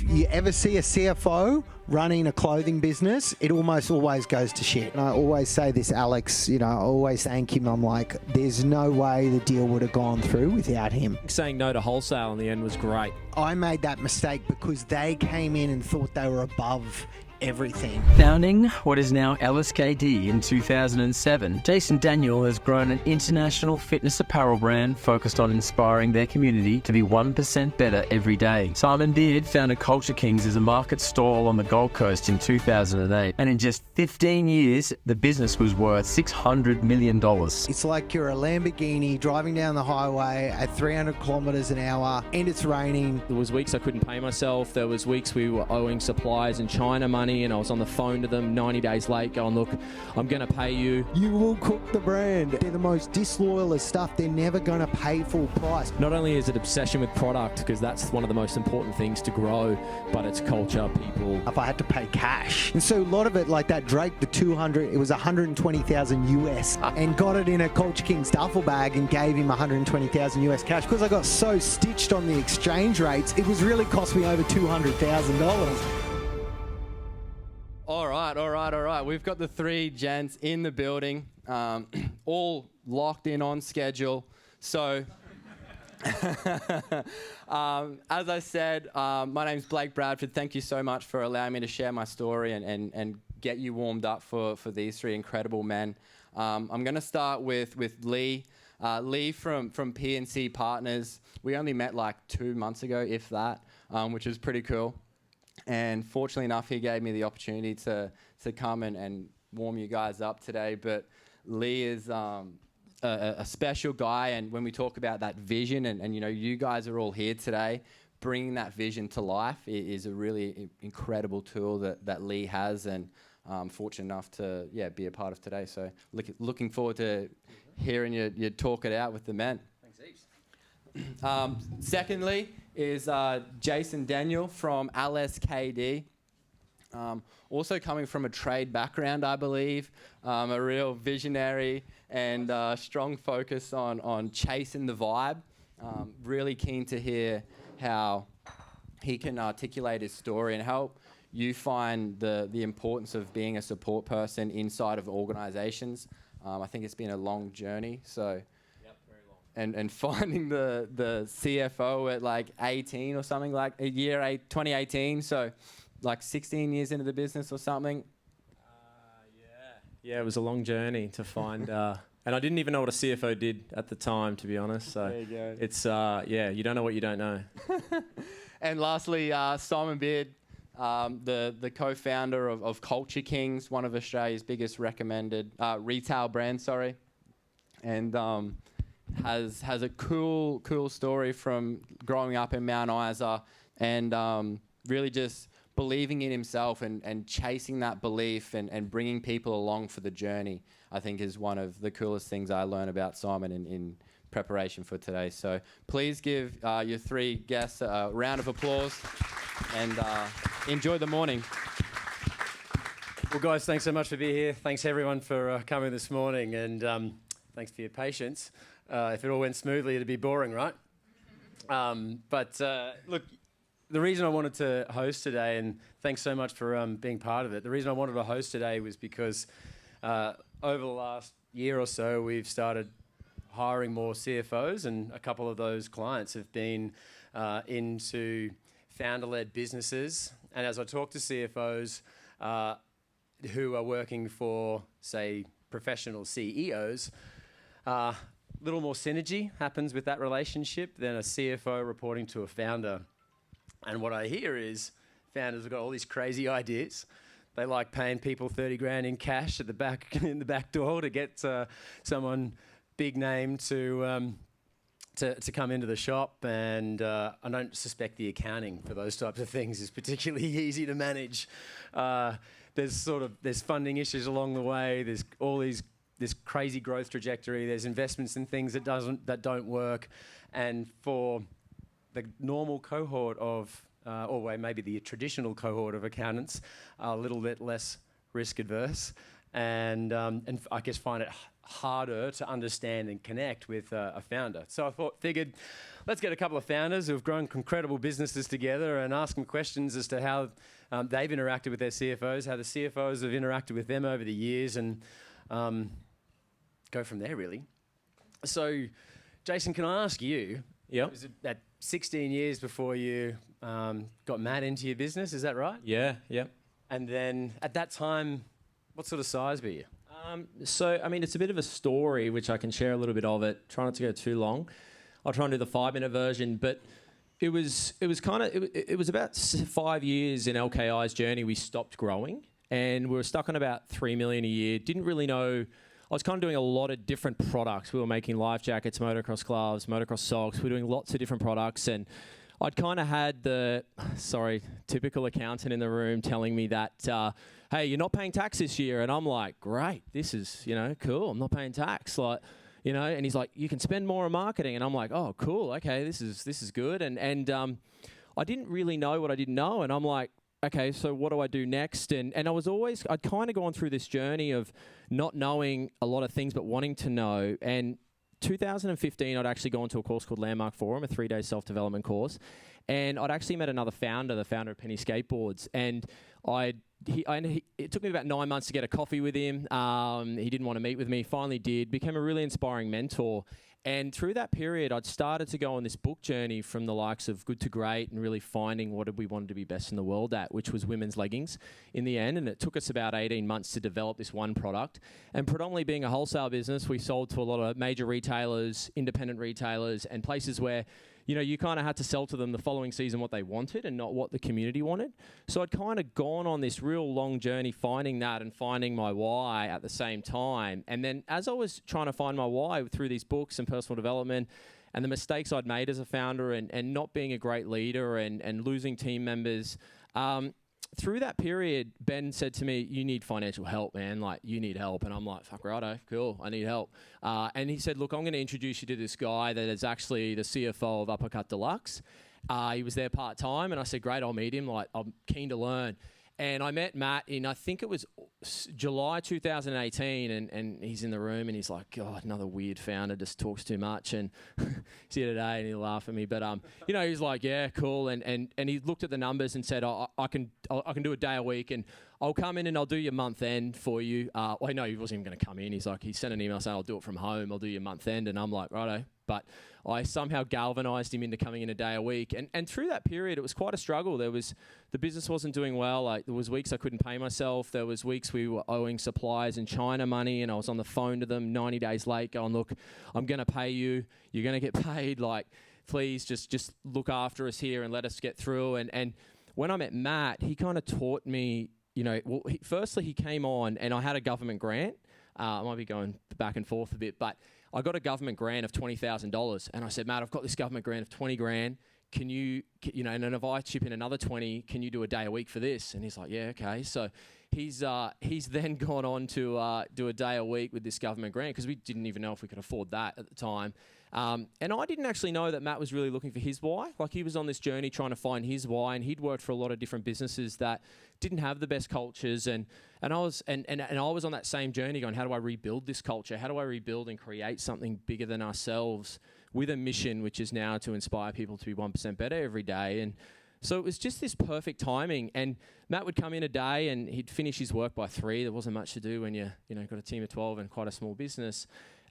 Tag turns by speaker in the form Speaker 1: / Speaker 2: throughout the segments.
Speaker 1: you ever see a CFO running a clothing business, it almost always goes to shit. And I always say this, Alex, I always thank him. I'm like, there's no way the deal would have gone through without him.
Speaker 2: Saying no to wholesale in the end was great.
Speaker 1: I made that mistake because they came in and thought they were above everything.
Speaker 3: Founding what is now LSKD in 2007, Jason Daniel has grown an international fitness apparel brand focused on inspiring their community to be 1% better every day. Simon Beard founded Culture Kings as a market stall on the Gold Coast in 2008, and in just 15 years, the business was worth $600 million.
Speaker 1: It's like you're a Lamborghini driving down the highway at 300 kilometers an hour and it's raining.
Speaker 2: There was weeks I couldn't pay myself. There was weeks we were owing suppliers in China money, and I was on the phone to them 90 days late going, look, I'm going to pay you.
Speaker 1: You will cook the brand. They're the most disloyal of stuff. They're never going to pay full price.
Speaker 2: Not only is it obsession with product, because that's one of the most important things to grow, but it's culture, people.
Speaker 1: If I had to pay cash. And so a lot of it, like that Drake, the 200, it was 120,000 US, and got it in a Culture Kings duffel bag and gave him 120,000 US cash. Because I got so stitched on the exchange rates, it was really cost me over $200,000.
Speaker 4: All right. We've got the three gents in the building, all locked in on schedule. So, as I said, my name's Blake Bradford. Thank you so much for allowing me to share my story and get you warmed up for these three incredible men. I'm going to start with Lee. Lee from PNC Partners. We only met like 2 months ago, if that, which is pretty cool. And fortunately enough, he gave me the opportunity to come and warm you guys up today. But Lee is a special guy, and when we talk about that vision, and you guys are all here today, bringing that vision to life is a really incredible tool that Lee has, and I'm fortunate enough to be a part of today. So looking forward to hearing you talk it out with the men.
Speaker 3: Thanks, heaps.
Speaker 4: Secondly is Jason Daniel from LSKD. Also coming from a trade background, I believe. A real visionary and strong focus on chasing the vibe. Really keen to hear how he can articulate his story and help you find the importance of being a support person inside of organizations. I think it's been a long journey, so... And finding the CFO at like 18 or something, like 2018, so like 16 years into the business or something.
Speaker 2: Yeah, it was a long journey to find, and I didn't even know what a CFO did at the time, to be honest. So
Speaker 4: there you go.
Speaker 2: It's you don't know what you don't know.
Speaker 4: And lastly, Simon Beard, the co-founder of Culture Kings, one of Australia's biggest recommended retail brands. And has a cool story from growing up in Mount Isa and really just believing in himself and chasing that belief and bringing people along for the journey, I think is one of the coolest things I learned about Simon in preparation for today. So please give your three guests a round of applause and enjoy the morning.
Speaker 5: Well, guys, thanks so much for being here. Thanks, everyone, for coming this morning, and thanks for your patience. If it all went smoothly, it'd be boring, right? Look, the reason I wanted to host today, and thanks so much for being part of it, the reason I wanted to host today was because over the last year or so, we've started hiring more CFOs, and a couple of those clients have been into founder-led businesses. And as I talk to CFOs who are working for, say, professional CEOs, little more synergy happens with that relationship than a CFO reporting to a founder. And what I hear is founders have got all these crazy ideas. They like paying people 30 grand in cash at the back in the back door to get someone big name to come into the shop. And I don't suspect the accounting for those types of things is particularly easy to manage. There's funding issues along the way. There's all this crazy growth trajectory. There's investments in things that don't work, and for the normal cohort of, maybe the traditional cohort of accountants, are a little bit less risk adverse, and I guess find it harder to understand and connect with a founder. So I figured, let's get a couple of founders who have grown incredible businesses together and ask them questions as to how they've interacted with their CFOs, how the CFOs have interacted with them over the years, and go from there, really. So, Jason, can I ask you,
Speaker 2: Yep.
Speaker 5: was it that 16 years before you got Matt into your business, is that right?
Speaker 2: Yeah, yeah.
Speaker 5: And then at that time, what sort of size were you?
Speaker 2: So, I mean, it's a bit of a story, which I can share a little bit of it. Try not to go too long. I'll try and do the 5-minute version, but it was about 5 years in LKI's journey. We stopped growing, and we were stuck on about 3 million a year. Didn't really know. I was kind of doing a lot of different products. We were making life jackets, motocross gloves, motocross socks. We were doing lots of different products, and I'd kind of had the, typical accountant in the room telling me that, hey, you're not paying tax this year. And I'm like, great, this is, cool. I'm not paying tax. And he's like, you can spend more on marketing. And I'm like, oh, cool. Okay, this is good. And I didn't really know what I didn't know. And I'm like, okay, so what do I do next? And I'd kind of gone through this journey of not knowing a lot of things, but wanting to know. And 2015, I'd actually gone to a course called Landmark Forum, a 3-day self-development course. And I'd actually met another founder, the founder of Penny Skateboards. And it took me about 9 months to get a coffee with him. He didn't want to meet with me, finally did, became a really inspiring mentor. And through that period, I'd started to go on this book journey from the likes of Good to Great and really finding what we wanted to be best in the world at, which was women's leggings in the end. And it took us about 18 months to develop this one product. And predominantly being a wholesale business, we sold to a lot of major retailers, independent retailers, and places where you kind of had to sell to them the following season what they wanted and not what the community wanted. So I'd kind of gone on this real long journey finding that and finding my why at the same time. And then as I was trying to find my why through these books and personal development and the mistakes I'd made as a founder and not being a great leader and losing team members, through that period, Ben said to me, you need financial help, man. Like, you need help. And I'm like, fuck righto, cool, I need help. And he said, look, I'm going to introduce you to this guy that is actually the CFO of Uppercut Deluxe. He was there part-time, and I said, great, I'll meet him. Like, I'm keen to learn. And I met Matt in, I think it was July 2018, and he's in the room, and he's like, God, another weird founder, just talks too much. And he's here today, and he'll laugh at me. But, he's like, yeah, cool. And he looked at the numbers and said, I can do a day a week, and I'll come in and I'll do your month end for you. No, he wasn't even going to come in. He's like, he sent an email saying, I'll do it from home. I'll do your month end. And I'm like, righto. But I somehow galvanized him into coming in a day a week. And through that period, it was quite a struggle. The business wasn't doing well. Like, there was weeks I couldn't pay myself. There was weeks we were owing suppliers in China money, and I was on the phone to them 90 days late going, look, I'm going to pay you. You're going to get paid. Like, please just look after us here and let us get through. And when I met Matt, he kind of taught me, firstly, he came on and I had a government grant. I might be going back and forth a bit, but I got a government grant of $20,000, and I said, Matt, I've got this government grant of 20 grand. Can you, and then if I chip in another 20, can you do a day a week for this? And he's like, yeah, okay. So he's then gone on to do a day a week with this government grant, because we didn't even know if we could afford that at the time. And I didn't actually know that Matt was really looking for his why. Like, he was on this journey trying to find his why, and he'd worked for a lot of different businesses that didn't have the best cultures. And I was on that same journey going, how do I rebuild this culture? How do I rebuild and create something bigger than ourselves with a mission, which is now to inspire people to be 1% better every day? And so it was just this perfect timing. And Matt would come in a day and he'd finish his work by 3. There wasn't much to do when you got a team of 12 and quite a small business.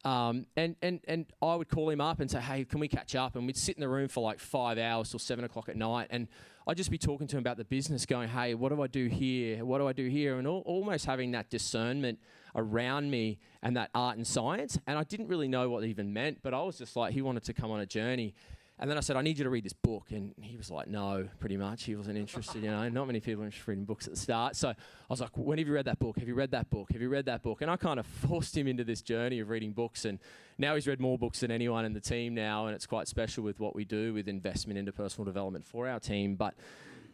Speaker 2: And I would call him up and say, hey, can we catch up? And we'd sit in the room for like 5 hours till 7 o'clock at night. And I'd just be talking to him about the business, going, hey, what do I do here? What do I do here? And almost having that discernment around me and that art and science. And I didn't really know what it even meant, but I was just like, he wanted to come on a journey. And then I said, I need you to read this book. And he was like, no, pretty much. He wasn't interested, Not many people are interested in reading books at the start. So I was like, when have you read that book? Have you read that book? Have you read that book? And I kind of forced him into this journey of reading books. And now he's read more books than anyone in the team now. And it's quite special with what we do with investment into personal development for our team. But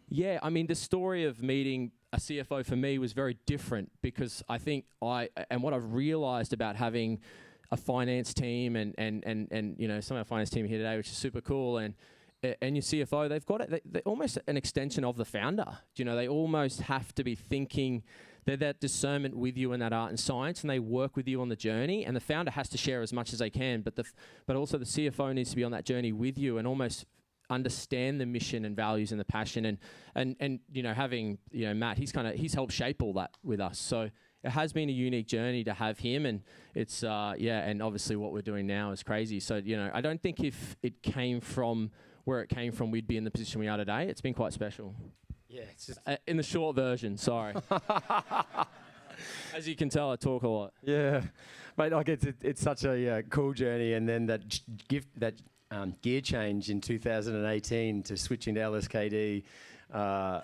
Speaker 2: yeah, I mean, the story of meeting a CFO for me was very different, because I think and what I've realized about having a finance team and some of our finance team here today, which is super cool, and your CFO, they've got it. They're almost an extension of the founder. They almost have to be thinking they're that discernment with you in that art and science, and they work with you on the journey. And the founder has to share as much as they can, but also the CFO needs to be on that journey with you and almost understand the mission and values and the passion. And you know, having, you know, Matt, he's helped shape all that with us. So it has been a unique journey to have him, and it's and obviously what we're doing now is crazy. So, you know, I don't think if it came from where it came from, we'd be in the position we are today. It's been quite special.
Speaker 5: Yeah, it's just
Speaker 2: In the short version, sorry. As you can tell, I talk a lot.
Speaker 5: yeah, mate. Like it's such a cool journey, and then that gear change in 2018 to switching to LSKD. I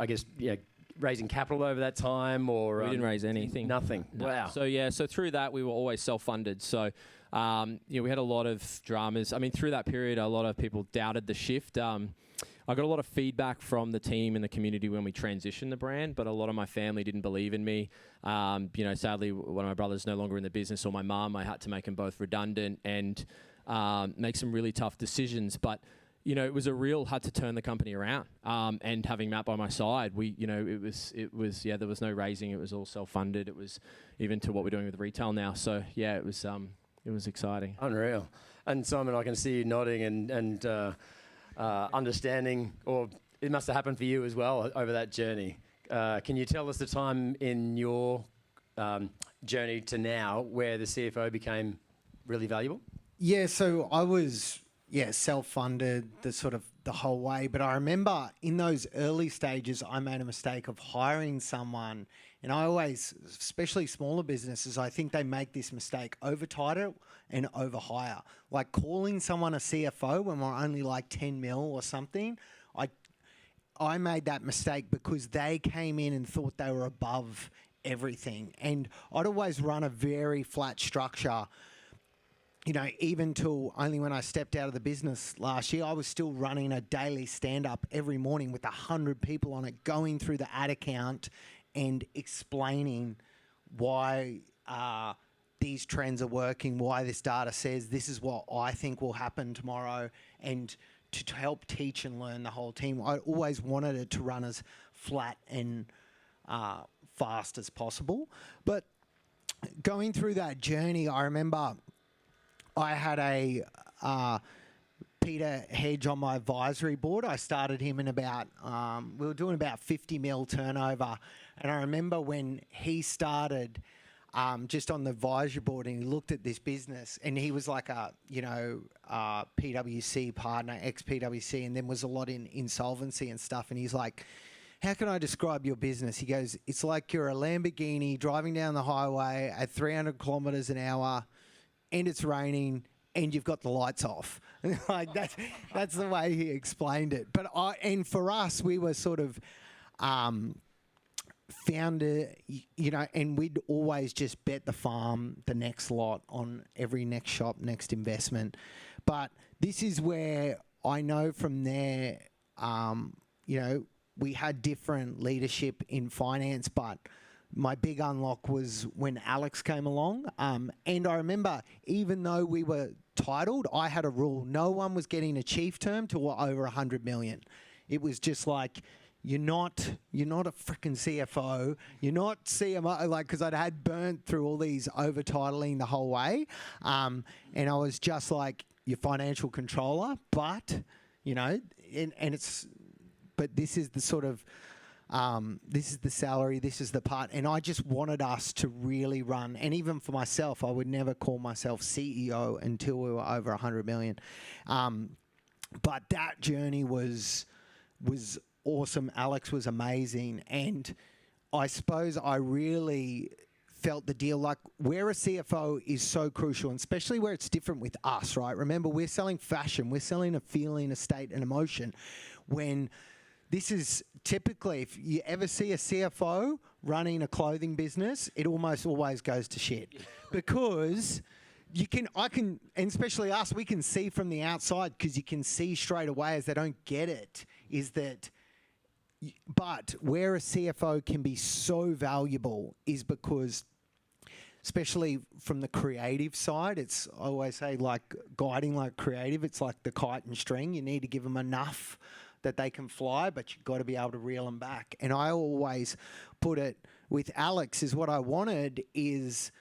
Speaker 5: guess yeah, raising capital over that time, or
Speaker 2: We didn't raise anything.
Speaker 5: Nothing.
Speaker 2: No.
Speaker 5: Wow.
Speaker 2: So through that, we were always self-funded. So, we had a lot of dramas. I mean, through that period, a lot of people doubted the shift. I got a lot of feedback from the team and the community when we transitioned the brand, but a lot of my family didn't believe in me. Sadly, one of my brothers no longer in the business, or my mum, I had to make them both redundant and make some really tough decisions. But it was had to turn the company around. And having Matt by my side, there was no raising. It was all self-funded. It was even to what we're doing with retail now. So yeah, it was exciting.
Speaker 5: Unreal. And Simon, I can see you nodding and understanding, or it must have happened for you as well over that journey. Can you tell us the time in your journey to now where the CFO became really valuable?
Speaker 1: Yeah, so I was self-funded the whole way, but I remember in those early stages I made a mistake of hiring someone, and I always, especially smaller businesses, I think they make this mistake: over-title and over-hire. Like calling someone a CFO when we're only like 10 mil or something. I made that mistake because they came in and thought they were above everything, and I'd always run a very flat structure. Even till only when I stepped out of the business last year, I was still running a daily stand-up every morning with 100 people on it, going through the ad account and explaining why these trends are working, why this data says this is what I think will happen tomorrow, and to help teach and learn the whole team. I always wanted it to run as flat and fast as possible. But going through that journey, I remember I had a Peter Hedge on my advisory board. I started him in about, we were doing about 50 mil turnover. And I remember when he started just on the advisory board, and he looked at this business, and he was like a PwC partner, ex-PwC, and then was a lot in insolvency and stuff. And he's like, how can I describe your business? He goes, it's like you're a Lamborghini driving down the highway at 300 kilometers an hour, and it's raining, and you've got the lights off. Like that's the way he explained it. But for us, we were sort of founder, and we'd always just bet the farm, the next lot, on every next shop, next investment. But this is where I know from there, we had different leadership in finance, but my big unlock was when Alex came along. And I remember, even though we were titled, I had a rule: no one was getting a chief term till over 100 million. It was just like, you're not a freaking CFO, you're not CMO, because I'd had burnt through all these over titling the whole way. And I was just like, your financial controller, but, but this is the sort of, this is the salary, this is the part. And I just wanted us to really run. And even for myself, I would never call myself CEO until we were over 100 million. But that journey was awesome. Alex was amazing. And I suppose I really felt the deal. Like, where a CFO is so crucial, and especially where it's different with us, right? Remember, we're selling fashion. We're selling a feeling, a state, an emotion. When this is typically, if you ever see a CFO running a clothing business, it almost always goes to shit. Because and especially us, we can see from the outside, because you can see straight away as they don't get it, is that, but where a CFO can be so valuable is because, especially from the creative side, I always say, like guiding like creative, it's like the kite and string. You need to give them enough that they can fly, but you've got to be able to reel them back. And I always put it with Alex is what I wanted is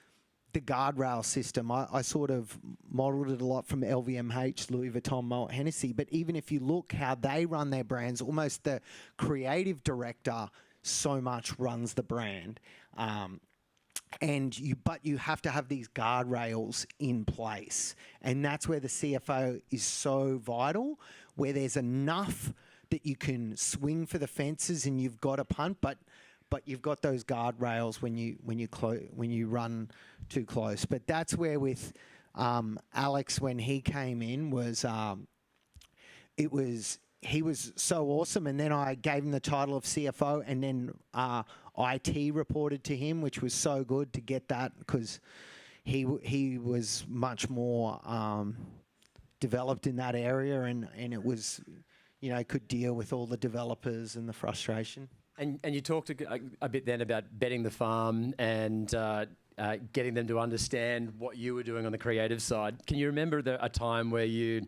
Speaker 1: the guardrail system. I sort of modeled it a lot from LVMH, Louis Vuitton, Moet Hennessy. But even if you look how they run their brands, almost the creative director so much runs the brand. But you have to have these guardrails in place. And that's where the CFO is so vital, where there's enough that you can swing for the fences and you've got to punt, but you've got those guardrails when you run too close. But that's where with Alex, when he came in, he was so awesome. And then I gave him the title of CFO, and then IT reported to him, which was so good to get that because he was much more developed in that area, and it was, could deal with all the developers and the frustration.
Speaker 5: And you talked a bit then about betting the farm and getting them to understand what you were doing on the creative side. Can you remember a time where you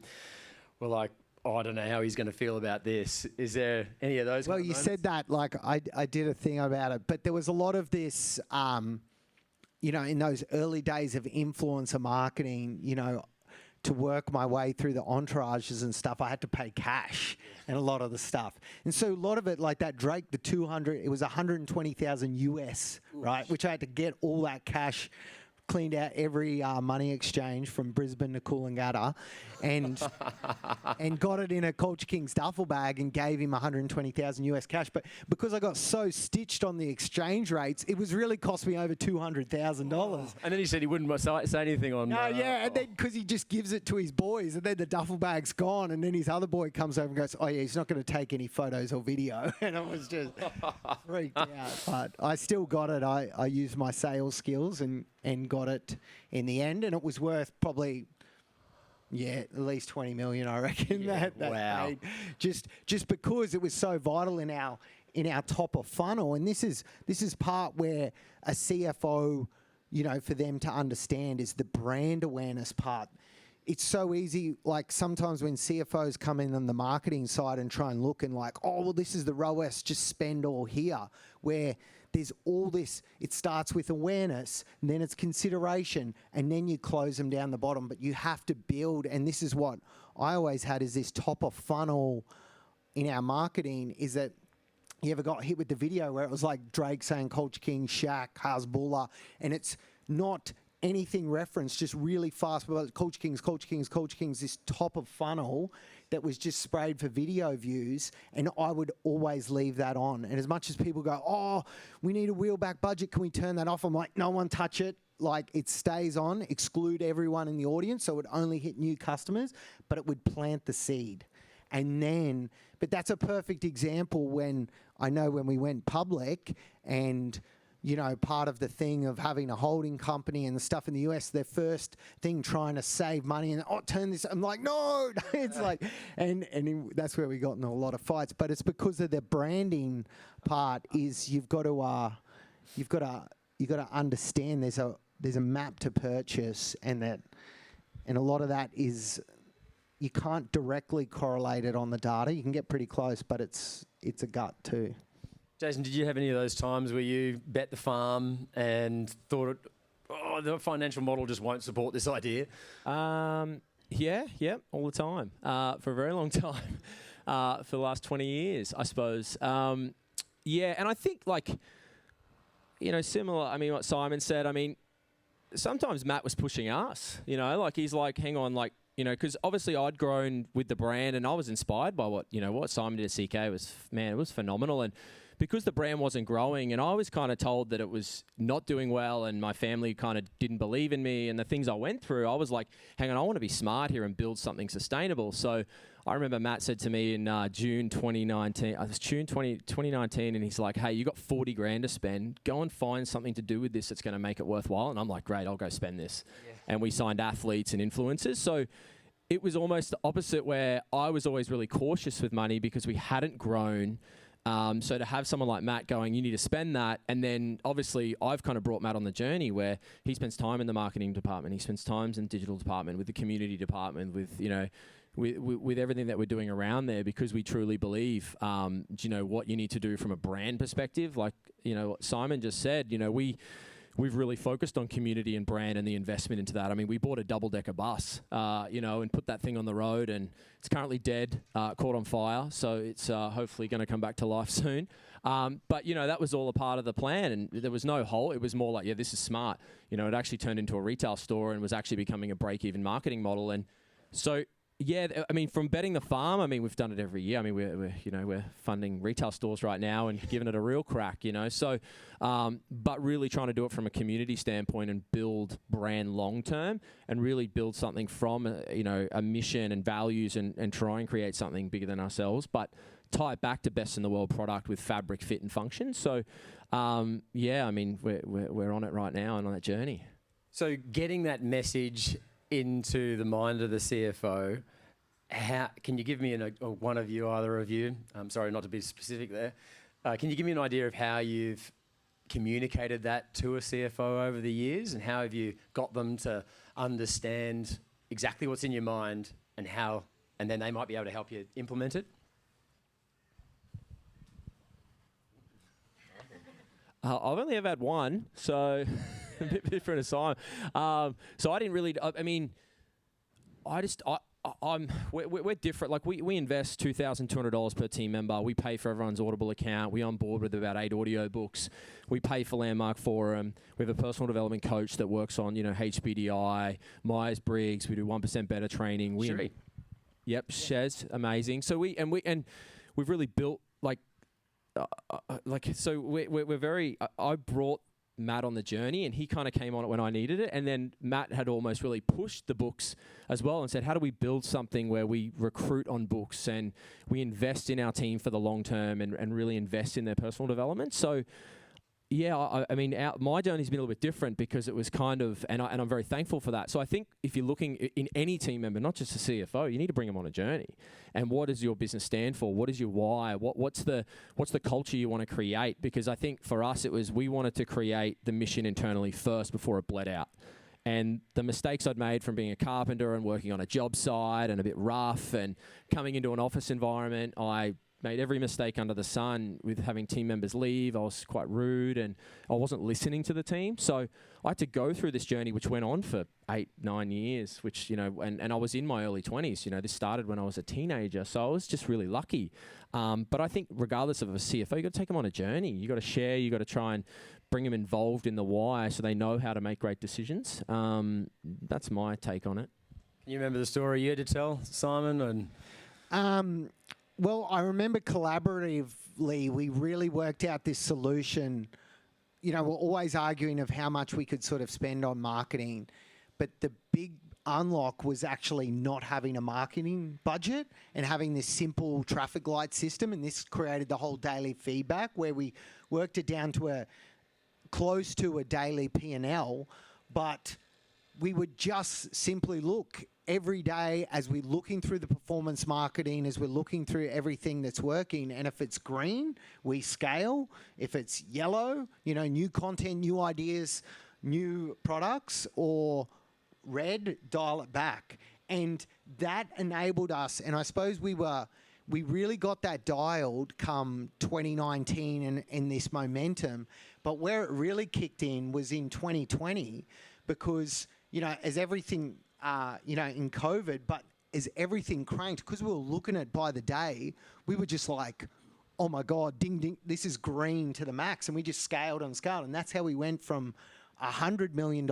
Speaker 5: were like, oh, I don't know how he's going to feel about this? Is there any of those?
Speaker 1: Well, you said that, like I did a thing about it, but there was a lot of this, in those early days of influencer marketing, to work my way through the entourages and stuff, I had to pay cash and a lot of the stuff. And so a lot of it, like that Drake, the 200, it was 120,000 US, right? Which I had to get all that cash, cleaned out every money exchange from Brisbane to Coolangatta, and got it in a Culture Kings duffel bag and gave him 120,000 US cash. But because I got so stitched on the exchange rates, it was really cost me over $200,000.
Speaker 5: And then he said he wouldn't say anything on.
Speaker 1: No, yeah, and then because he just gives it to his boys, and then the duffel bag's gone, and then his other boy comes over and goes, "Oh yeah, he's not going to take any photos or video," and I was just freaked out. But I still got it. I used my sales skills and got it in the end, and it was worth probably, at least 20 million, I reckon.
Speaker 5: Yeah,
Speaker 1: that
Speaker 5: wow.
Speaker 1: paid. Just because it was so vital in our top of funnel, and this is part where a CFO, for them to understand is the brand awareness part. It's so easy, like sometimes when CFOs come in on the marketing side and try and look and like, oh, well, this is the ROAS, just spend all here, where there's all this, it starts with awareness, and then it's consideration, and then you close them down the bottom. But you have to build, and this is what I always had, is this top of funnel in our marketing, is that you ever got hit with the video where it was like Drake saying Culture King, Shaq, Hasbulla, and it's not anything referenced, just really fast, but Culture Kings, this top of funnel that was just sprayed for video views, and I would always leave that on. And as much as people go, oh, we need a wheel back budget, can we turn that off? I'm like, no one touch it. Like, it stays on, exclude everyone in the audience, so it would only hit new customers, but it would plant the seed. And then, but that's a perfect example when we went public, and part of the thing of having a holding company and the stuff in the US, their first thing trying to save money and, turn this, I'm like, no, it's like, and that's where we got in a lot of fights. But it's because of the branding part is you've got to understand there's a map to purchase, and a lot of that is, you can't directly correlate it on the data. You can get pretty close, but it's a gut too.
Speaker 5: Jason, did you have any of those times where you bet the farm and thought, the financial model just won't support this idea?
Speaker 2: Yeah, all the time. For a very long time. For the last 20 years, I suppose. And I think, similar, what Simon said, sometimes Matt was pushing us, he's like, hang on, because obviously I'd grown with the brand and I was inspired by what Simon did at CK it was phenomenal. And because the brand wasn't growing, and I was kind of told that it was not doing well, and my family kind of didn't believe in me and the things I went through, I was like, hang on, I want to be smart here and build something sustainable. So I remember Matt said to me in June 2019, it was June 2019, and he's like, hey, you got 40 grand to spend. Go and find something to do with this that's going to make it worthwhile. And I'm like, great, I'll go spend this. Yeah. And we signed athletes and influencers. So it was almost the opposite, where I was always really cautious with money because we hadn't grown. So to have someone like Matt going, you need to spend that, and then obviously I've kind of brought Matt on the journey where he spends time in the marketing department, he spends time in the digital department, with the community department, with with everything that we're doing around there, because we truly believe, what you need to do from a brand perspective. Like, what Simon just said, we've really focused on community and brand and the investment into that. I mean, we bought a double-decker bus, and put that thing on the road, and it's currently dead, caught on fire. So it's hopefully going to come back to life soon. But, that was all a part of the plan, and there was no hole. It was more like, this is smart. It actually turned into a retail store and was actually becoming a break-even marketing model. And so, from betting the farm, we've done it every year. We're funding retail stores right now and giving it a real crack, So, but really trying to do it from a community standpoint and build brand long term and really build something from, a mission and values and try and create something bigger than ourselves, but tie it back to best in the world product with fabric, fit and function. So, we're on it right now and on that journey.
Speaker 5: So getting that message into the mind of the CFO, how can you give me one of you, either of you? I'm sorry not to be specific there. Can you give me an idea of how you've communicated that to a CFO over the years, and how have you got them to understand exactly what's in your mind and how, and then they might be able to help you implement it?
Speaker 2: I've only ever had one, so a bit different as Simon. So I didn't really. We're different. Like we invest $2,200 per team member. We pay for everyone's Audible account. We on board with about 8 audio books. We pay for Landmark Forum. We have a personal development coach that works on HBDI, Myers-Briggs. We do 1% better training.
Speaker 5: Sherry.
Speaker 2: Yep, Shez, amazing. So we've really built we're very. I brought Matt on the journey, and he kind of came on it when I needed it, and then Matt had almost really pushed the books as well and said, how do we build something where we recruit on books and we invest in our team for the long term and really invest in their personal development. So my journey's been a little bit different because it was kind of, and I'm very thankful for that. So I think if you're looking in any team member, not just a CFO, you need to bring them on a journey. And what does your business stand for? What is your why? What's the culture you want to create? Because I think for us, it was, we wanted to create the mission internally first before it bled out. And the mistakes I'd made from being a carpenter and working on a job site and a bit rough and coming into an office environment, I made every mistake under the sun with having team members leave. I was quite rude and I wasn't listening to the team. So I had to go through this journey, which went on for 8-9 years, which, and I was in my early 20s. This started when I was a teenager. So I was just really lucky. But I think regardless of a CFO, you got to take them on a journey. You got to share, you got to try and bring them involved in the why so they know how to make great decisions. That's my take on it.
Speaker 5: Can you remember the story you had to tell, Simon?
Speaker 1: Well, I remember collaboratively, we really worked out this solution. We're always arguing of how much we could sort of spend on marketing, but the big unlock was actually not having a marketing budget and having this simple traffic light system. And this created the whole daily feedback where we worked it down to close to a daily P&L, but we would just simply look every day as we're looking through the performance marketing, as we're looking through everything that's working. And if it's green, we scale. If it's yellow, new content, new ideas, new products, or red, dial it back. And that enabled us, and I suppose we really got that dialed come 2019 and in this momentum. But where it really kicked in was in 2020 because, as everything, in COVID, but as everything cranked, because we were looking at by the day, we were just like, oh my God, ding, ding, this is green to the max. And we just scaled and scaled. And that's how we went from $100 million,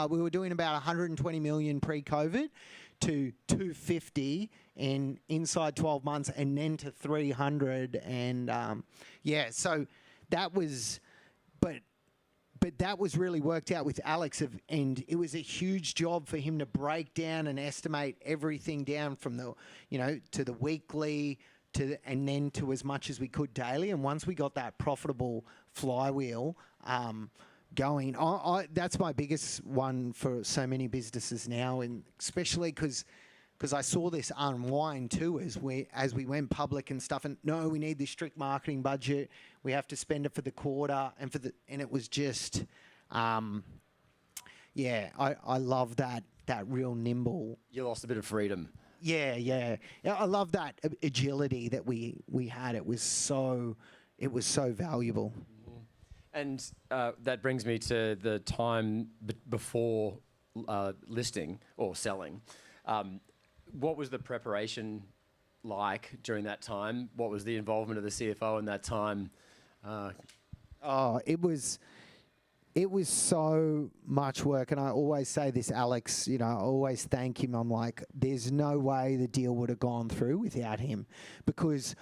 Speaker 1: we were doing about 120 million pre-COVID to 250 inside 12 months and then to 300. And so that was, but that was really worked out with Alex, and it was a huge job for him to break down and estimate everything down from the, to the weekly and then to as much as we could daily. And once we got that profitable flywheel going, that's my biggest one for so many businesses now, and especially because I saw this unwind too as we went public and stuff. And no, we need this strict marketing budget. We have to spend it for the quarter and it was just, I love that real nimble.
Speaker 5: You lost a bit of freedom.
Speaker 1: Yeah. I love that agility that we had. It was so valuable.
Speaker 5: And that brings me to the time before listing or selling. What was the preparation like during that time? What was the involvement of the CFO in that time?
Speaker 1: It was so much work, and I always say this, Alex, I always thank him. I'm like, there's no way the deal would have gone through without him, because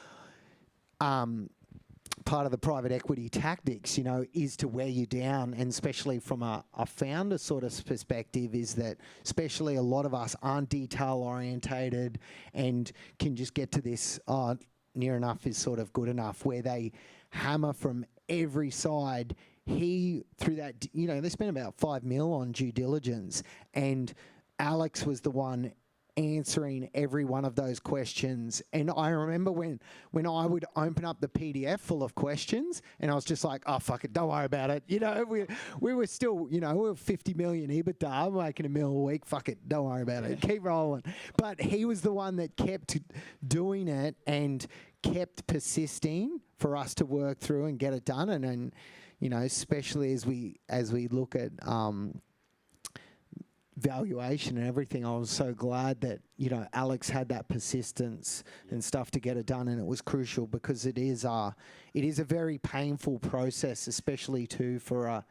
Speaker 1: part of the private equity tactics, is to wear you down, and especially from a founder sort of perspective, is that especially a lot of us aren't detail orientated and can just get to this, near enough is sort of good enough, where they hammer from every side. Through that, they spent about $5 million on due diligence, and Alex was the one answering every one of those questions. And I remember when I would open up the PDF full of questions, and I was just like, oh, fuck it, don't worry about it. We were still, we were 50 million EBITDA, making $1 million a week. Fuck it, don't worry about it. Keep rolling. But he was the one that kept doing it and kept persisting for us to work through and get it done. And especially as we look at valuation and everything, I was so glad that Alex had that persistence and stuff to get it done, and it was crucial, because it is a very painful process, especially too for a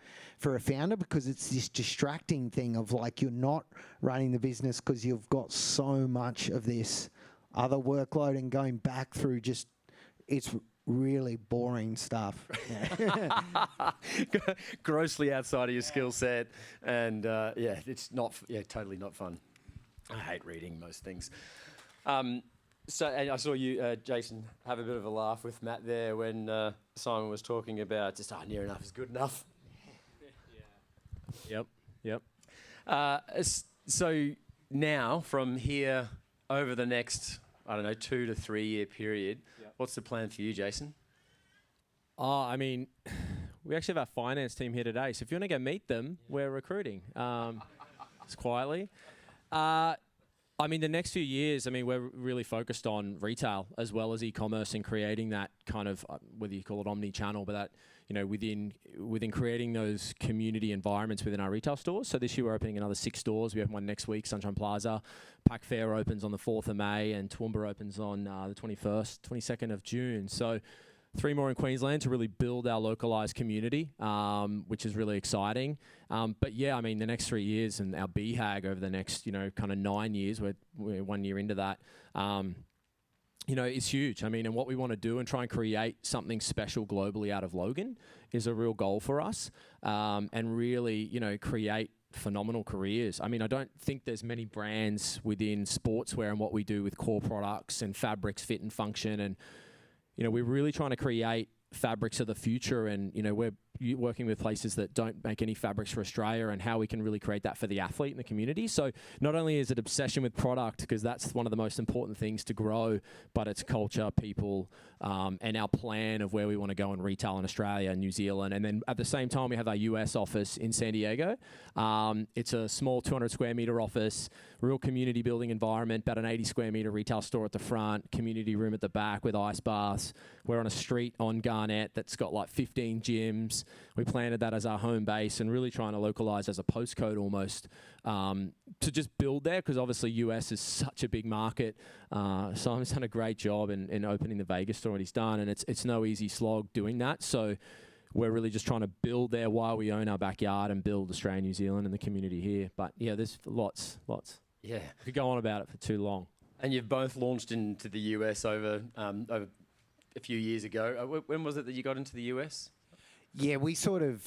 Speaker 1: founder, because it's this distracting thing of like, you're not running the business because you've got so much of this other workload, and going back through it's really boring stuff.
Speaker 5: Grossly outside of your skill set, and it's not. Totally not fun. I hate reading most things. So, and I saw you, Jason, have a bit of a laugh with Matt there when Simon was talking about just near enough is good enough. Yep. So now from here over the next, 2 to 3 year period. What's the plan for you, Jason?
Speaker 2: We actually have our finance team here today, so if you want to go meet them, we're recruiting. Just quietly. The next few years, we're really focused on retail as well as e-commerce, and creating that kind of, whether you call it omni-channel, but that, within creating those community environments within our retail stores. So this year we're opening another 6 stores. We have one next week, Sunshine Plaza. Pack Fair opens on the 4th of May, and Toowoomba opens on the 22nd of June. So 3 more in Queensland to really build our localised community, which is really exciting. The next 3 years and our BHAG over the next, kind of 9 years, we're 1 year into that, it's huge. And what we want to do and try and create something special globally out of Logan is a real goal for us, and really, create phenomenal careers. I don't think there's many brands within sportswear and what we do with core products and fabrics, fit and function, and we're really trying to create fabrics of the future, and we're working with places that don't make any fabrics for Australia, and how we can really create that for the athlete and the community. So not only is it obsession with product, because that's one of the most important things to grow, but it's culture, people, and our plan of where we want to go in retail in Australia and New Zealand. And then at the same time, we have our US office in San Diego. It's a small 200 square meter office, real community building environment, about an 80 square meter retail store at the front, community room at the back with ice baths. We're on a street on Garnett that's got like 15 gyms. We planted that as our home base, and really trying to localize as a postcode almost, to just build there, because obviously US is such a big market. Simon's done a great job in opening the Vegas store, and he's done, and it's no easy slog doing that. So we're really just trying to build there while we own our backyard and build Australia, New Zealand, and the community here. But yeah, there's lots.
Speaker 5: Yeah.
Speaker 2: We could go on about it for too long.
Speaker 5: And you've both launched into the US over a few years ago. When was it that you got into the US?
Speaker 1: Yeah, we sort of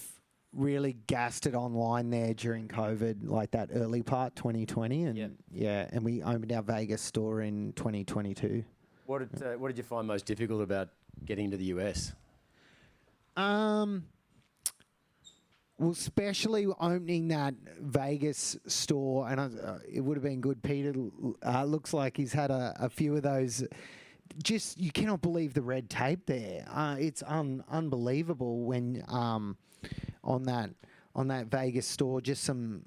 Speaker 1: really gassed it online there during COVID, like that early part, 2020, and and we opened our Vegas store in 2022.
Speaker 5: What did you find most difficult about getting into the US?
Speaker 1: Well, especially opening that Vegas store, and it would have been good. Peter looks like he's had a few of those. Just, you cannot believe the red tape there. It's unbelievable when on that Vegas store, just some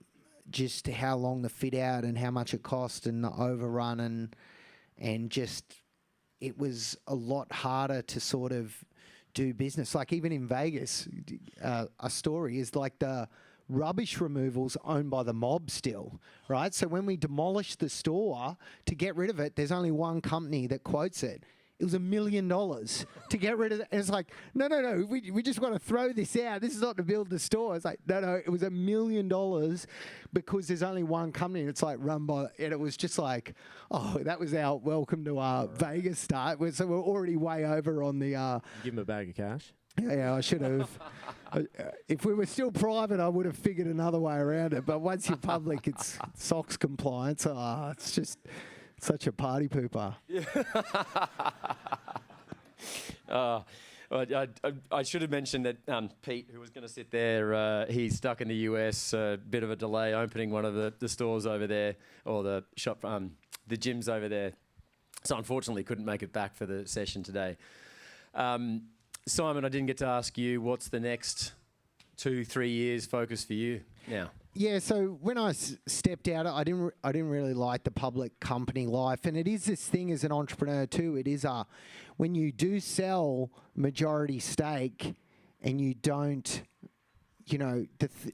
Speaker 1: just how long the fit out and how much it cost and the overrun and just it was a lot harder to sort of do business. Like even in Vegas, a story is like the rubbish removals owned by the mob still, right? So when we demolished the store to get rid of it, there's only one company that quotes it. It was $1 million to get rid of it. And it's like, no, we just want to throw this out. This is not to build the store. It's like, no, it was $1 million because there's only one company. And it's like run by, and it was just like, oh, that was our welcome to our Vegas start. So we're already way over on the.
Speaker 2: Give him a bag of cash.
Speaker 1: Yeah, I should have. If we were still private, I would have figured another way around it. But once you're public, it's SOX compliance. It's just such a party pooper.
Speaker 5: I should have mentioned that Pete, who was going to sit there, he's stuck in the US. A bit of a delay opening one of the stores over there, or the shop, the gyms over there. So unfortunately, couldn't make it back for the session today. Simon, I didn't get to ask you, what's the next 2-3 years focus for you now?
Speaker 1: Yeah, so when I stepped out, I didn't really like the public company life, and it is this thing as an entrepreneur too. It is when you do sell majority stake, and you don't,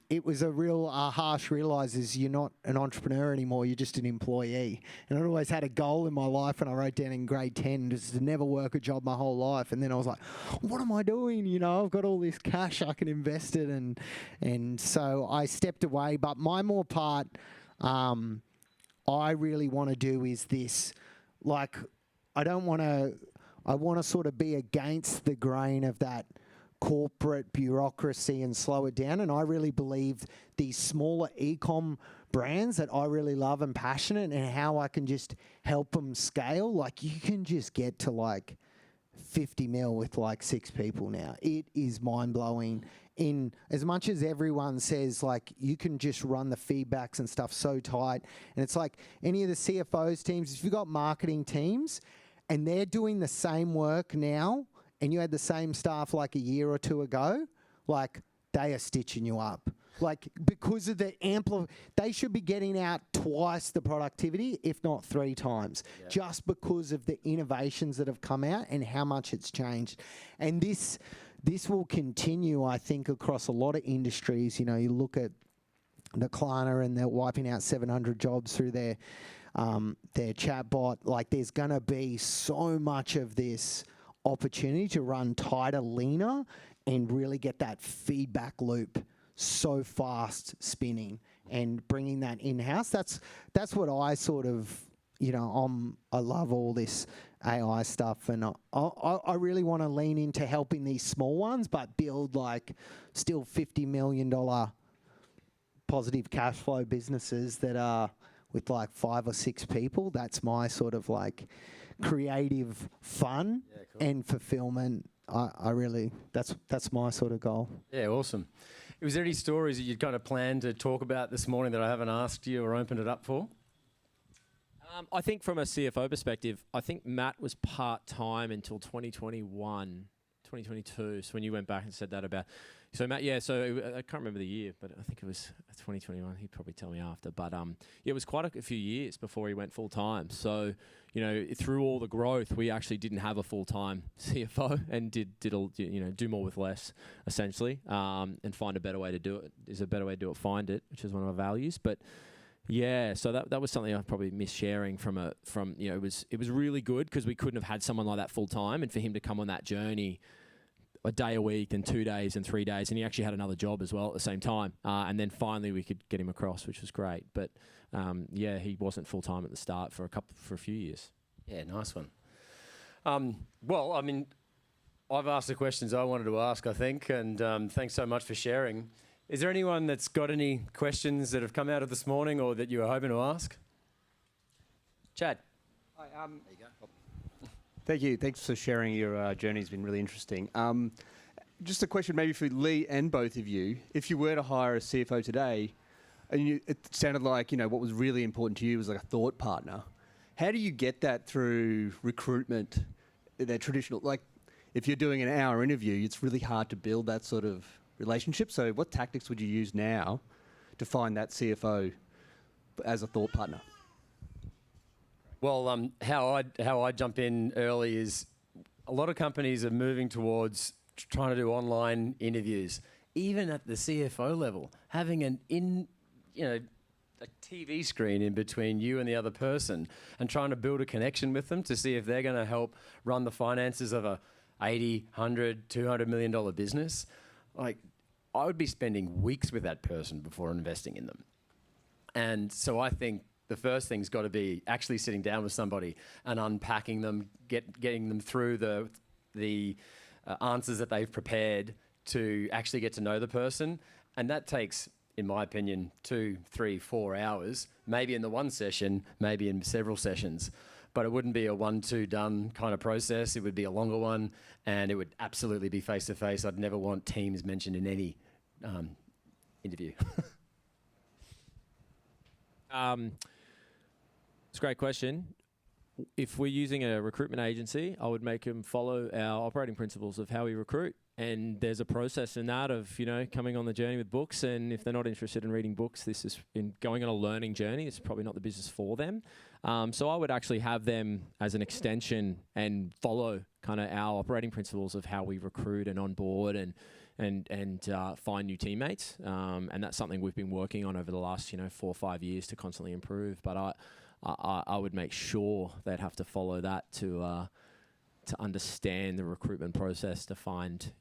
Speaker 1: it was a real harsh realizes you're not an entrepreneur anymore. You're just an employee. And I always had a goal in my life, and I wrote down in grade 10 just to never work a job my whole life. And then I was like, what am I doing? I've got all this cash, I can invest it. And so I stepped away. But my more part I really want to do is this. Like, I want to sort of be against the grain of that corporate bureaucracy and slow it down. And I really believe these smaller e-com brands that I really love and passionate, and how I can just help them scale. Like, you can just get to like 50 mil with like 6 people now. It is mind blowing. In as much as everyone says like you can just run the feedbacks and stuff so tight, and it's like any of the CFOs teams, if you've got marketing teams and they're doing the same work now, and you had the same staff like a year or 2 ago, like they are stitching you up. Like, because of the they should be getting out twice the productivity, if not 3 times, just because of the innovations that have come out and how much it's changed. And this will continue, I think, across a lot of industries. You look at the Klarna, and they're wiping out 700 jobs through their chatbot. Like, there's going to be so much of this opportunity to run tighter, leaner, and really get that feedback loop so fast spinning and bringing that in-house. That's what I sort of, I love all this AI stuff, and I really want to lean into helping these small ones, but build like still $50 million positive cash flow businesses that are with like 5 or 6 people. That's my sort of like creative fun and fulfillment. I really, that's my sort of goal.
Speaker 5: Yeah, awesome. Was there any stories that you'd kind of planned to talk about this morning that I haven't asked you or opened it up for?
Speaker 2: I think from a CFO perspective, I think Matt was part-time until 2021, 2022. So when you went back and said that about... So Matt, so I can't remember the year, but I think it was 2021. He'd probably tell me after. But it was quite a few years before he went full-time. So, through all the growth, we actually didn't have a full-time CFO and did do more with less, essentially, and find a better way to do it. Is a better way to do it, find it, which is one of our values. But yeah, so that was something I probably missed sharing it was really good because we couldn't have had someone like that full-time, and for him to come on that journey a day a week, then 2 days and 3 days, and he actually had another job as well at the same time. And then finally we could get him across, which was great. But he wasn't full time at the start for a few years.
Speaker 5: Yeah, nice one. Well, I mean, I've asked the questions I wanted to ask, I think, and thanks so much for sharing. Is there anyone that's got any questions that have come out of this morning or that you were hoping to ask? Chad.
Speaker 6: Hi, there you go. Thank you. Thanks for sharing your journey. It's been really interesting. Just a question maybe for Lee and both of you. If you were to hire a CFO today, and it sounded like, what was really important to you was like a thought partner. How do you get that through recruitment, that traditional, like if you're doing an hour interview, it's really hard to build that sort of relationship. So what tactics would you use now to find that CFO as a thought partner?
Speaker 5: Well, how I jump in early is a lot of companies are moving towards trying to do online interviews, even at the CFO level, having a TV screen in between you and the other person, and trying to build a connection with them to see if they're going to help run the finances of a $80, $100, $200 million business. Like, I would be spending weeks with that person before investing in them. And so I think the first thing's got to be actually sitting down with somebody and unpacking them, getting them through the answers that they've prepared to actually get to know the person. And that takes, in my opinion, 2, 3, 4 hours, maybe in the one session, maybe in several sessions. But it wouldn't be a 1-2 done kind of process. It would be a longer one, and it would absolutely be face-to-face. I'd never want Teams mentioned in any interview.
Speaker 2: It's a great question. If we're using a recruitment agency, I would make them follow our operating principles of how we recruit. And there's a process in that of, coming on the journey with books. And if they're not interested in reading books, this is in going on a learning journey. It's probably not the business for them. So I would actually have them as an extension and follow kind of our operating principles of how we recruit and onboard and find new teammates. And that's something we've been working on over the last, 4 or 5 years to constantly improve. But I would make sure they'd have to follow that to understand the recruitment process to find,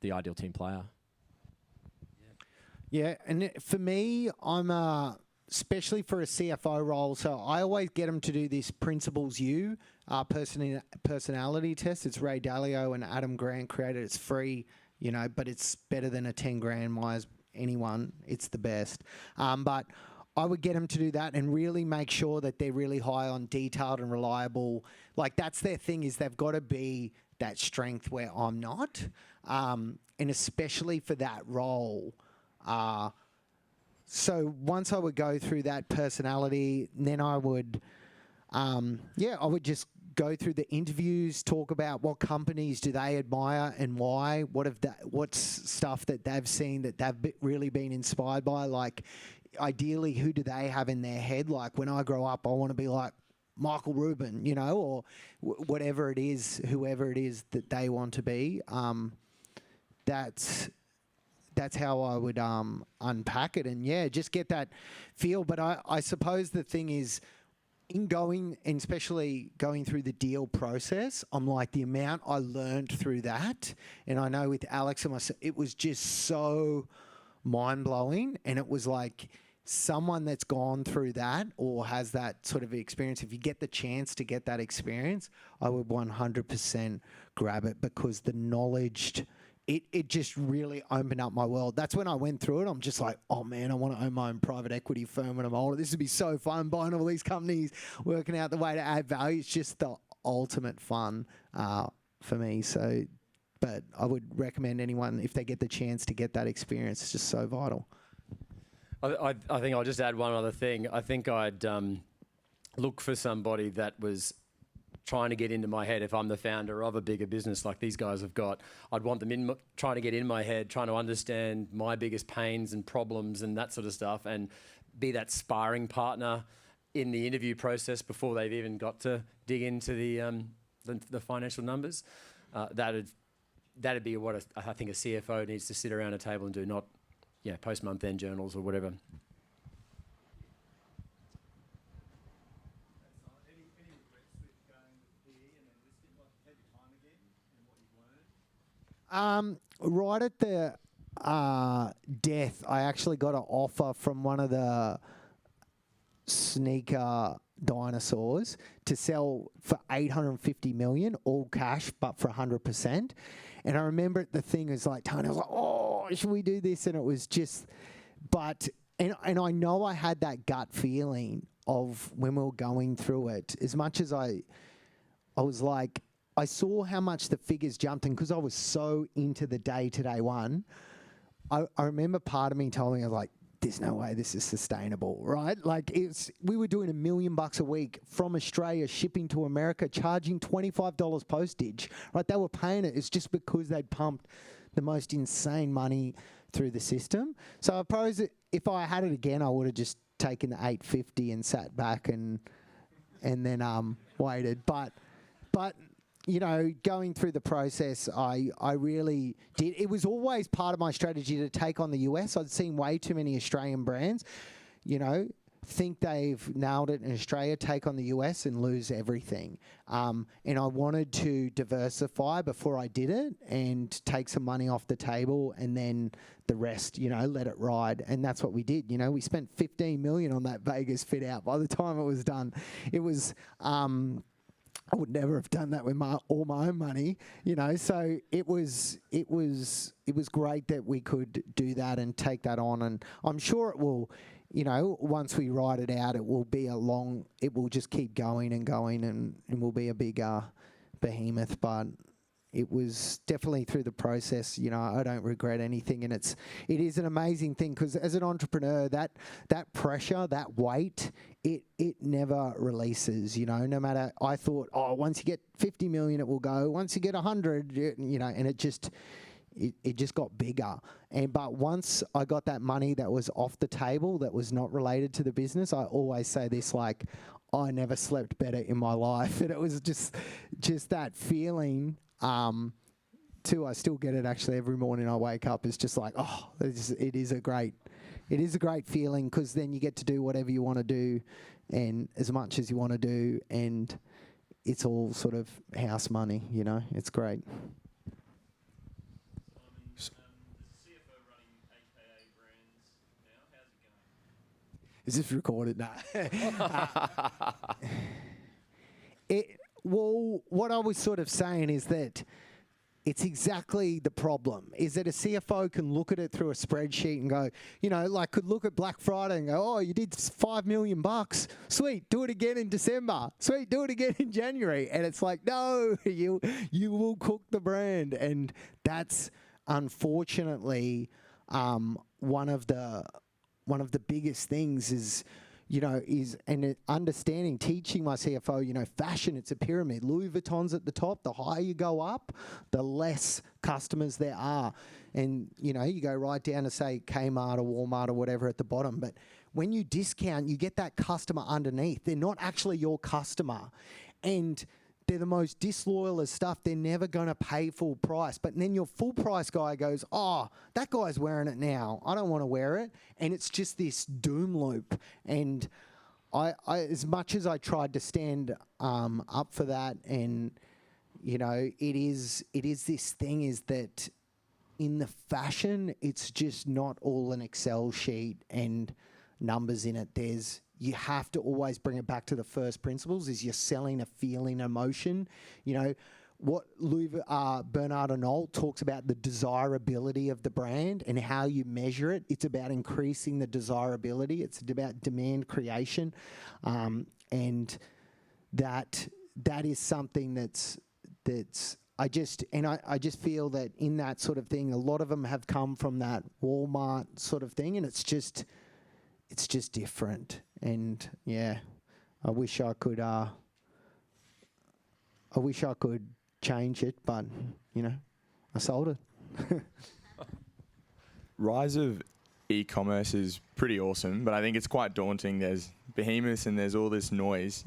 Speaker 2: the ideal team player.
Speaker 1: Yeah, and for me, I'm especially for a CFO role, so I always get them to do this Principles U personality test. It's Ray Dalio and Adam Grant created. It's free, but it's better than a 10 grand miles. Anyone, it's the best. But I would get them to do that and really make sure that they're really high on detailed and reliable. Like, that's their thing, is they've got to be that strength where I'm not. And especially for that role. So once I would go through that personality, then I would, I would just go through the interviews, talk about what companies do they admire and why, what's stuff that they've seen that they've really been inspired by. Like, ideally, who do they have in their head? Like, when I grow up, I want to be like Michael Rubin, or whatever it is, whoever it is that they want to be. That's how I would unpack it, and just get that feel. But I suppose the thing is, in going, and especially going through the deal process, I'm like, the amount I learned through that, and I know with Alex and myself, it was just so mind-blowing. And it was like, someone that's gone through that or has that sort of experience, if you get the chance to get that experience, I would 100% grab it, because the knowledge, it just really opened up my world. That's when I went through it. I'm just like, oh man, I want to own my own private equity firm when I'm older. This would be so fun, buying all these companies, working out the way to add value. It's just the ultimate fun for me. So, but I would recommend anyone, if they get the chance to get that experience, it's just so vital.
Speaker 5: I think I'll just add one other thing. I think I'd look for somebody that was trying to get into my head. If I'm the founder of a bigger business like these guys have got, I'd want them trying to get in my head, trying to understand my biggest pains and problems and that sort of stuff, and be that sparring partner in the interview process before they've even got to dig into the financial numbers. That'd be what I think a CFO needs to sit around a table and do, not post month-end journals or whatever.
Speaker 1: Right at the death, I actually got an offer from one of the sneaker dinosaurs to sell for $850 million, all cash, but for 100%. And I remember the thing was like, Tony, I was like, oh, should we do this? And it was just, and I know I had that gut feeling of when we were going through it, as much as I was like, I saw how much the figures jumped, and because I was so into the day-to-day one, I remember part of me told me, I was like, there's no way this is sustainable, right? Like, we were doing $1 million a week from Australia, shipping to America, charging $25 postage, right? They were paying it. It's just because they'd pumped the most insane money through the system. So I suppose if I had it again, I would have just taken the 850 and sat back and then waited. But you know, going through the process, I really did. It was always part of my strategy to take on the US. I'd seen way too many Australian brands, you know, think they've nailed it in Australia, take on the US and lose everything. And I wanted to diversify before I did it and take some money off the table, and then the rest, you know, let it ride. And that's what we did. You know, we spent 15 million on that Vegas fit out. By the time it was done, it was, I would never have done that with all my own money, you know. So it was great that we could do that and take that on. And I'm sure it will, you know, once we ride it out, it will just keep going and going, and will be a big behemoth. But it was definitely through the process, you know, I don't regret anything. And it is an amazing thing, because as an entrepreneur, that pressure, that weight, it never releases, you know. No matter, I thought, oh, once you get 50 million, it will go. Once you get 100, you know, and it just got bigger. But once I got that money that was off the table, that was not related to the business, I always say this, like, I never slept better in my life. And it was just that feeling, too. I still get it actually every morning I wake up. It's just like, oh, it is a great feeling, because then you get to do whatever you want to do, and as much as you want to do, and it's all sort of house money, you know. It's great. Is this recorded? No. Well, what I was sort of saying is that it's exactly the problem, is that a CFO can look at it through a spreadsheet and go, you know, like, could look at Black Friday and go, oh, you did $5 million. Sweet, do it again in December. Sweet, do it again in January. And it's like, no, you will cook the brand. And that's unfortunately one of the biggest things is, you know, and understanding, teaching my CFO, you know, fashion, it's a pyramid. Louis Vuitton's at the top. The higher you go up, the less customers there are. And, you know, you go right down to, say, Kmart or Walmart or whatever at the bottom. But when you discount, you get that customer underneath. They're not actually your customer. And they're the most disloyal as stuff. They're never going to pay full price. But then your full price guy goes, oh, that guy's wearing it now. I don't want to wear it. And it's just this doom loop. And I as much as I tried to stand up for that, and, you know, it is this thing, is that in the fashion, it's just not all an Excel sheet and numbers in it. You have to always bring it back to the first principles, is you're selling a feeling, emotion. You know, what Bernard Arnault talks about, the desirability of the brand and how you measure it. It's about increasing the desirability. It's about demand creation. And that is something that's I just feel that in that sort of thing, a lot of them have come from that Walmart sort of thing, and it's just different. And yeah, I wish I could change it, but, you know, I sold it.
Speaker 7: Rise of e-commerce is pretty awesome, but I think it's quite daunting. There's behemoths and there's all this noise.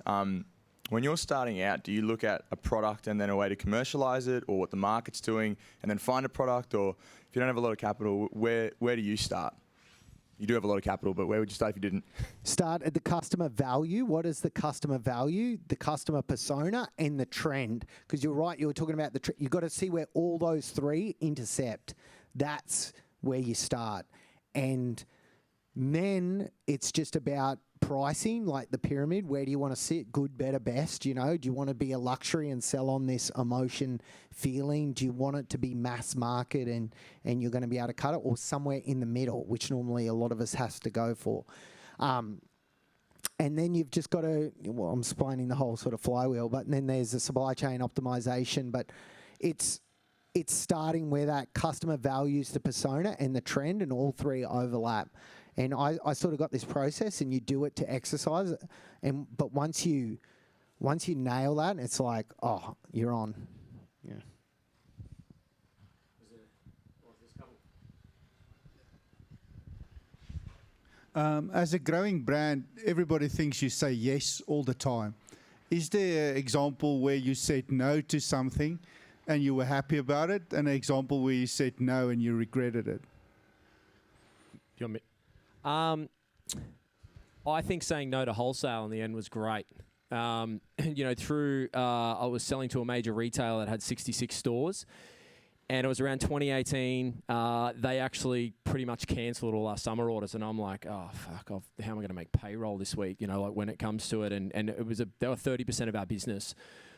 Speaker 7: When you're starting out, do you look at a product and then a way to commercialize it, or what the market's doing, and then find a product? Or if you don't have a lot of capital, where do you start? You do have a lot of capital, but where would you start if you didn't? Start
Speaker 1: at the customer value. What is the customer value, the customer persona, and the trend? Because you're right, you were talking about the trend. You've got to see where all those three intercept. That's where you start. And then it's just about pricing, like the pyramid. Where do you want to sit? Good, better, best, you know? Do you want to be a luxury and sell on this emotion feeling? Do you want it to be mass market and you're going to be able to cut it? Or somewhere in the middle, which normally a lot of us has to go for. And then you've just got to, well, I'm explaining the whole sort of flywheel, but then there's the supply chain optimization. But it's starting where that customer values the persona and the trend, and all three overlap. And I sort of got this process, and you do it to exercise it. But once you nail that, it's like, oh, you're on. Yeah.
Speaker 8: As a growing brand, everybody thinks you say yes all the time. Is there an example where you said no to something and you were happy about it, and an example where you said no and you regretted it?
Speaker 2: You want me? I think saying no to wholesale in the end was great. Through I was selling to a major retailer that had 66 stores. And it was around 2018. They actually pretty much cancelled all our summer orders, and I'm like, oh fuck, how am I going to make payroll this week? Like when it comes to it, and it was they were 30% of our business.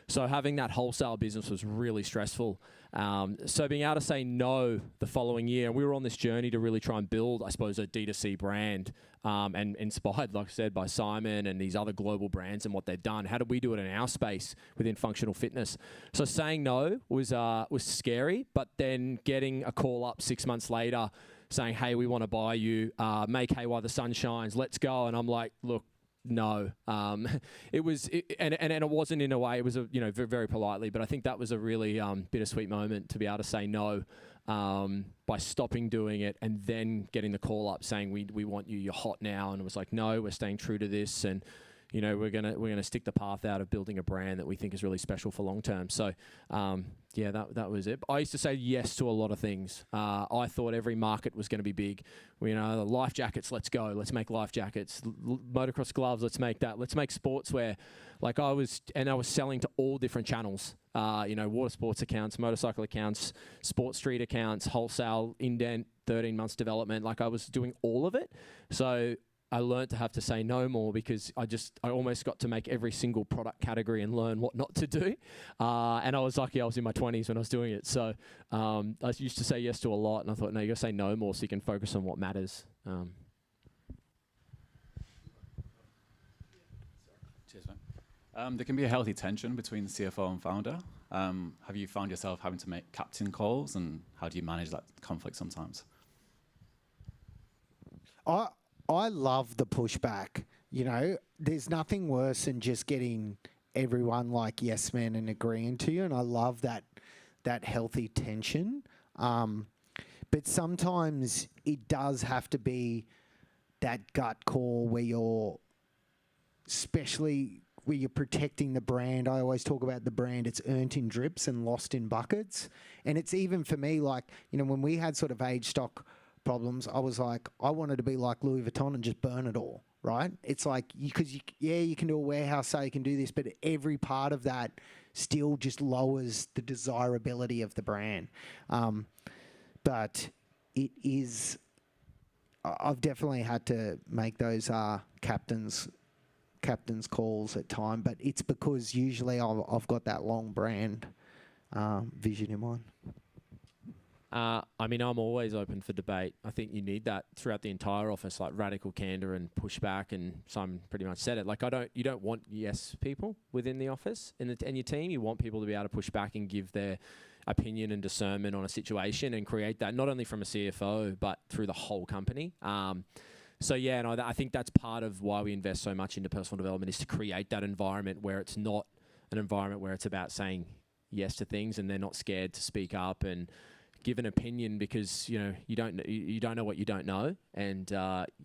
Speaker 2: So having that wholesale business was really stressful. So being able to say no the following year, and we were on this journey to really try and build, I suppose, a D2C brand, and inspired, like I said, by Simon and these other global brands and what they've done. How did we do it in our space within functional fitness? So saying no was scary, but then getting a call up 6 months later saying, hey, we want to buy you, make hay while the sun shines, let's go. And I'm like, look, no, it wasn't in a way. It was very, very politely, but I think that was a really bittersweet moment to be able to say no by stopping doing it and then getting the call up saying we want you. You're hot now, and it was like, no, we're staying true to this, and we're gonna stick the path out of building a brand that we think is really special for long term. So that was it. I used to say yes to a lot of things. I thought every market was going to be big. The life jackets, let's go. Let's make life jackets. Motocross gloves, let's make that. Let's make sportswear. I was selling to all different channels. Water sports accounts, motorcycle accounts, sports street accounts, wholesale, indent, 13 months development. I was doing all of it. So I learned to have to say no more because I almost got to make every single product category and learn what not to do. And I was lucky I was in my 20s when I was doing it. So I used to say yes to a lot, and I thought, no, you got to say no more so you can focus on what matters.
Speaker 9: Cheers, man. There can be a healthy tension between the CFO and founder. Have you found yourself having to make captain calls, and how do you manage that conflict sometimes?
Speaker 1: I love the pushback. There's nothing worse than just getting everyone like yes men and agreeing to you, and I love that healthy tension. But sometimes it does have to be that gut call where especially where you're protecting the brand. I always talk about the brand. It's earned in drips and lost in buckets. And it's even for me, when we had sort of age stock problems, I was like, I wanted to be like Louis Vuitton and just burn it all, right? It's like, you can do a warehouse sale, you can do this, but every part of that still just lowers the desirability of the brand. But it is, I've definitely had to make those captain's calls at time, but it's because usually I've got that long brand vision in mind.
Speaker 2: I'm always open for debate. I think you need that throughout the entire office, like radical candor and pushback. And Simon pretty much said it. You don't want yes people within the office and your team. You want people to be able to push back and give their opinion and discernment on a situation and create that not only from a CFO but through the whole company. I think that's part of why we invest so much into personal development, is to create that environment where it's not an environment where it's about saying yes to things and they're not scared to speak up and give an opinion, because you don't know what you don't know, and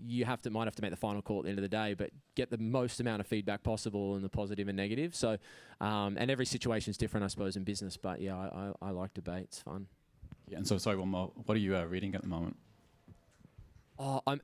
Speaker 2: you might have to make the final call at the end of the day, but get the most amount of feedback possible in the positive and negative. So and every situation is different, I suppose, in business, but I like debate. It's fun.
Speaker 9: Yeah, and so sorry, one more. What are you reading at the moment?
Speaker 2: I'm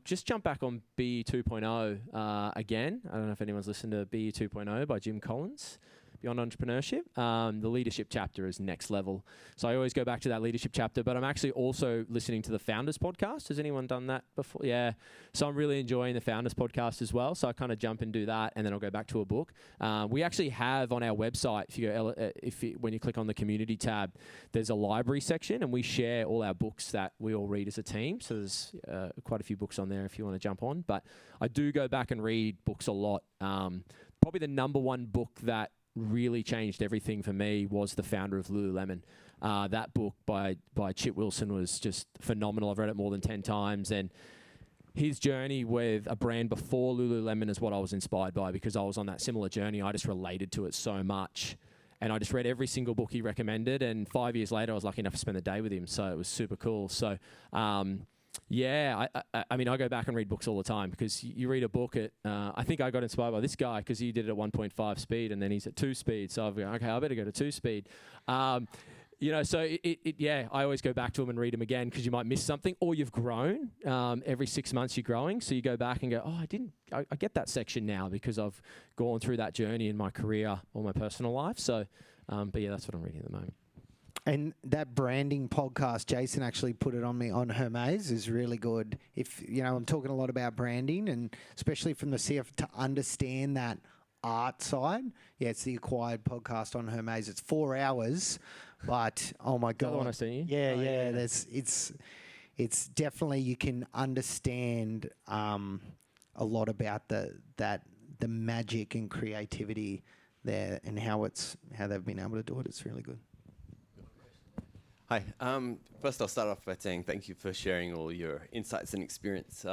Speaker 2: just jumped back on BE 2.0 again. I don't know if anyone's listened to BE 2.0 by Jim Collins. Beyond Entrepreneurship. The leadership chapter is next level. So I always go back to that leadership chapter, but I'm actually also listening to the Founders Podcast. Has anyone done that before? Yeah. So I'm really enjoying the Founders Podcast as well. So I kind of jump and do that, and then I'll go back to a book. We actually have on our website, when you click on the community tab, there's a library section, and we share all our books that we all read as a team. So there's quite a few books on there if you want to jump on. But I do go back and read books a lot. Probably the number one book that really changed everything for me was The Founder of Lululemon. That book by Chip Wilson was just phenomenal. I've read it more than 10 times, and his journey with a brand before Lululemon is what I was inspired by, because I was on that similar journey. I just related to it so much, and I just read every single book he recommended, and 5 years later I was lucky enough to spend the day with him, so it was super cool. So Yeah, I mean, I go back and read books all the time because you read a book at, I think I got inspired by this guy because he did it at 1.5 speed and then he's at 2 speed. So I've gone, okay, I better go to 2 speed. So I always go back to them and read them again because you might miss something or you've grown. Every 6 months you're growing. So you go back and go, oh, I get that section now because I've gone through that journey in my career or my personal life. So, but yeah, that's what I'm reading at the moment.
Speaker 1: And that branding podcast, Jason actually put it on me on Hermes, is really good. If, I'm talking a lot about branding and especially from the CF to understand that art side. Yeah, it's the Acquired podcast on Hermes. It's 4 hours, but oh my God.
Speaker 2: The one I seen you?
Speaker 1: Yeah. It's definitely, you can understand a lot about the magic and creativity there and how they've been able to do it. It's really good.
Speaker 10: Hi. First, I'll start off by saying thank you for sharing all your insights and experience.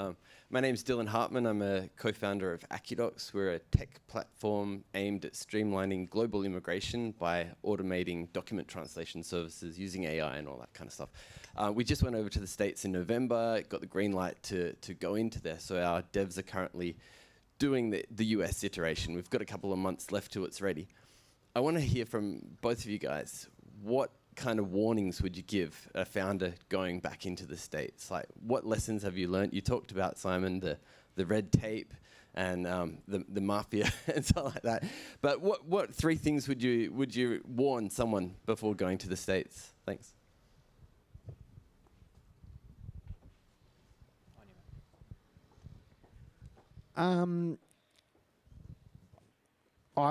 Speaker 10: My name is Dylan Hartman. I'm a co-founder of AccuDocs. We're a tech platform aimed at streamlining global immigration by automating document translation services using AI and all that kind of stuff. We just went over to the States in November, got the green light to go into there. So our devs are currently doing the US iteration. We've got a couple of months left till it's ready. I want to hear from both of you guys, what kind of warnings would you give a founder going back into the States? Like, what lessons have you learned? You talked about, Simon, the red tape and the mafia and stuff like that. But what 3 things would you warn someone before going to the States? Thanks.
Speaker 1: I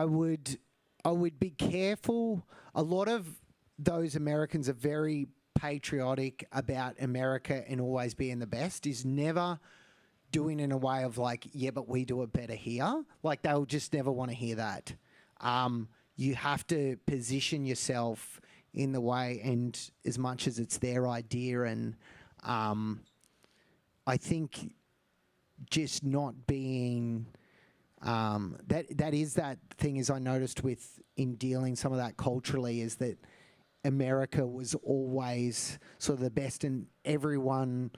Speaker 1: would be careful. A lot of those Americans are very patriotic about America and always being the best, is never doing in a way of like, yeah, but we do it better here. Like, they'll just never want to hear that. You have to position yourself in the way, and as much as it's their idea, and I think just not being that is that thing, as I noticed in dealing some of that culturally, is that America was always sort of the best, and everyone,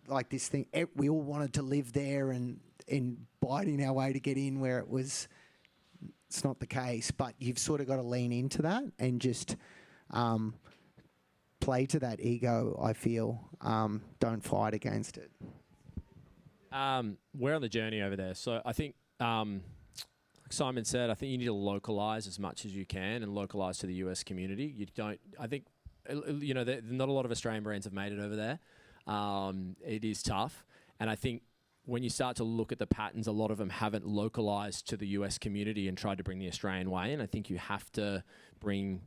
Speaker 1: like this thing, we all wanted to live there and biting our way to get in, where it's not the case. But you've sort of got to lean into that and just play to that ego, I feel. Don't fight against it.
Speaker 2: We're on the journey over there. So I think, like Simon said, I think you need to localize as much as you can and localize to the US community. I think, not a lot of Australian brands have made it over there. It is tough. And I think when you start to look at the patterns, a lot of them haven't localized to the US community and tried to bring the Australian way. And I think you have to bring,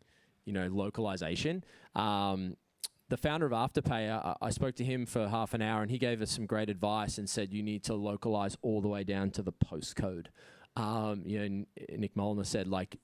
Speaker 2: localization. The founder of Afterpay, I spoke to him for half an hour and he gave us some great advice and said you need to localize all the way down to the postcode. Nick Molnar said, like,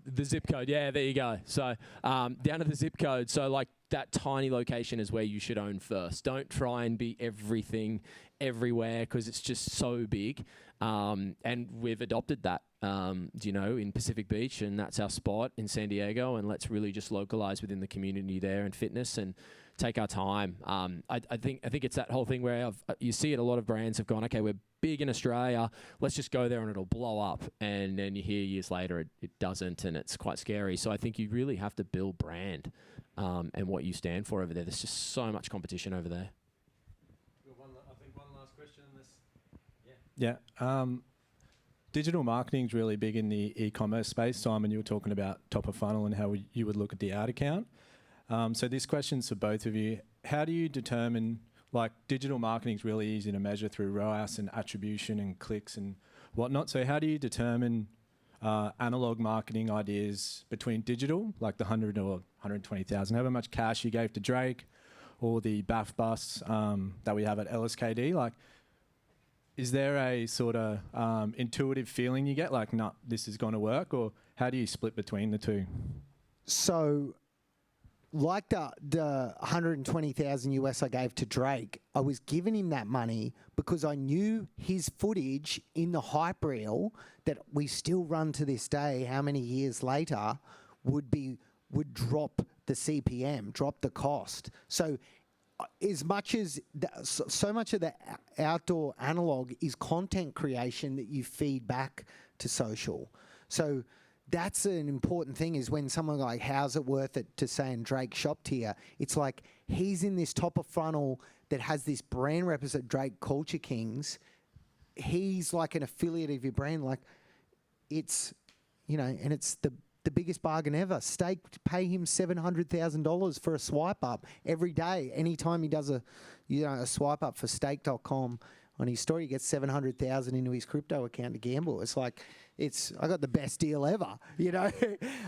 Speaker 2: the zip code. Yeah, there you go. So down to the zip code. So like that tiny location is where you should own first. Don't try and be everything everywhere because it's just so big. And we've adopted that, in Pacific Beach, and that's our spot in San Diego. And let's really just localize within the community there and fitness and take our time. I think it's that whole thing where you see it. A lot of brands have gone, okay, we're big in Australia. Let's just go there and it'll blow up. And then you hear years later it doesn't, and it's quite scary. So I think you really have to build brand and what you stand for over there. There's just so much competition over there.
Speaker 5: I think one last question on this. Yeah. Digital marketing is really big in the e-commerce space. Simon, you were talking about top of funnel and how you would look at the ad account. So this question's for both of you. How do you determine, like, digital marketing is really easy to measure through ROAS and attribution and clicks and whatnot. So how do you determine analog marketing ideas between digital, like the 100 or 120,000, however much cash you gave to Drake, or the BAF bus that we have at LSKD? Like, is there a sort of intuitive feeling you get, like, no, this is going to work, or how do you split between the two?
Speaker 1: So, like the 120,000 US I gave to Drake, I was giving him that money because I knew his footage in the hype reel that we still run to this day, how many years later, would drop the CPM, drop the cost. So as much as so much of the outdoor analog is content creation that you feed back to social. So that's an important thing, is when someone like, how's it worth it to say in Drake shopped here? It's like he's in this top of funnel that has this brand represent Drake Culture Kings. He's like an affiliate of your brand. Like it's, and it's the biggest bargain ever. Stake pay him $700,000 for a swipe up every day. Anytime he does a swipe up for stake.com on his story, he gets $700,000 into his crypto account to gamble. It's like, I got the best deal ever,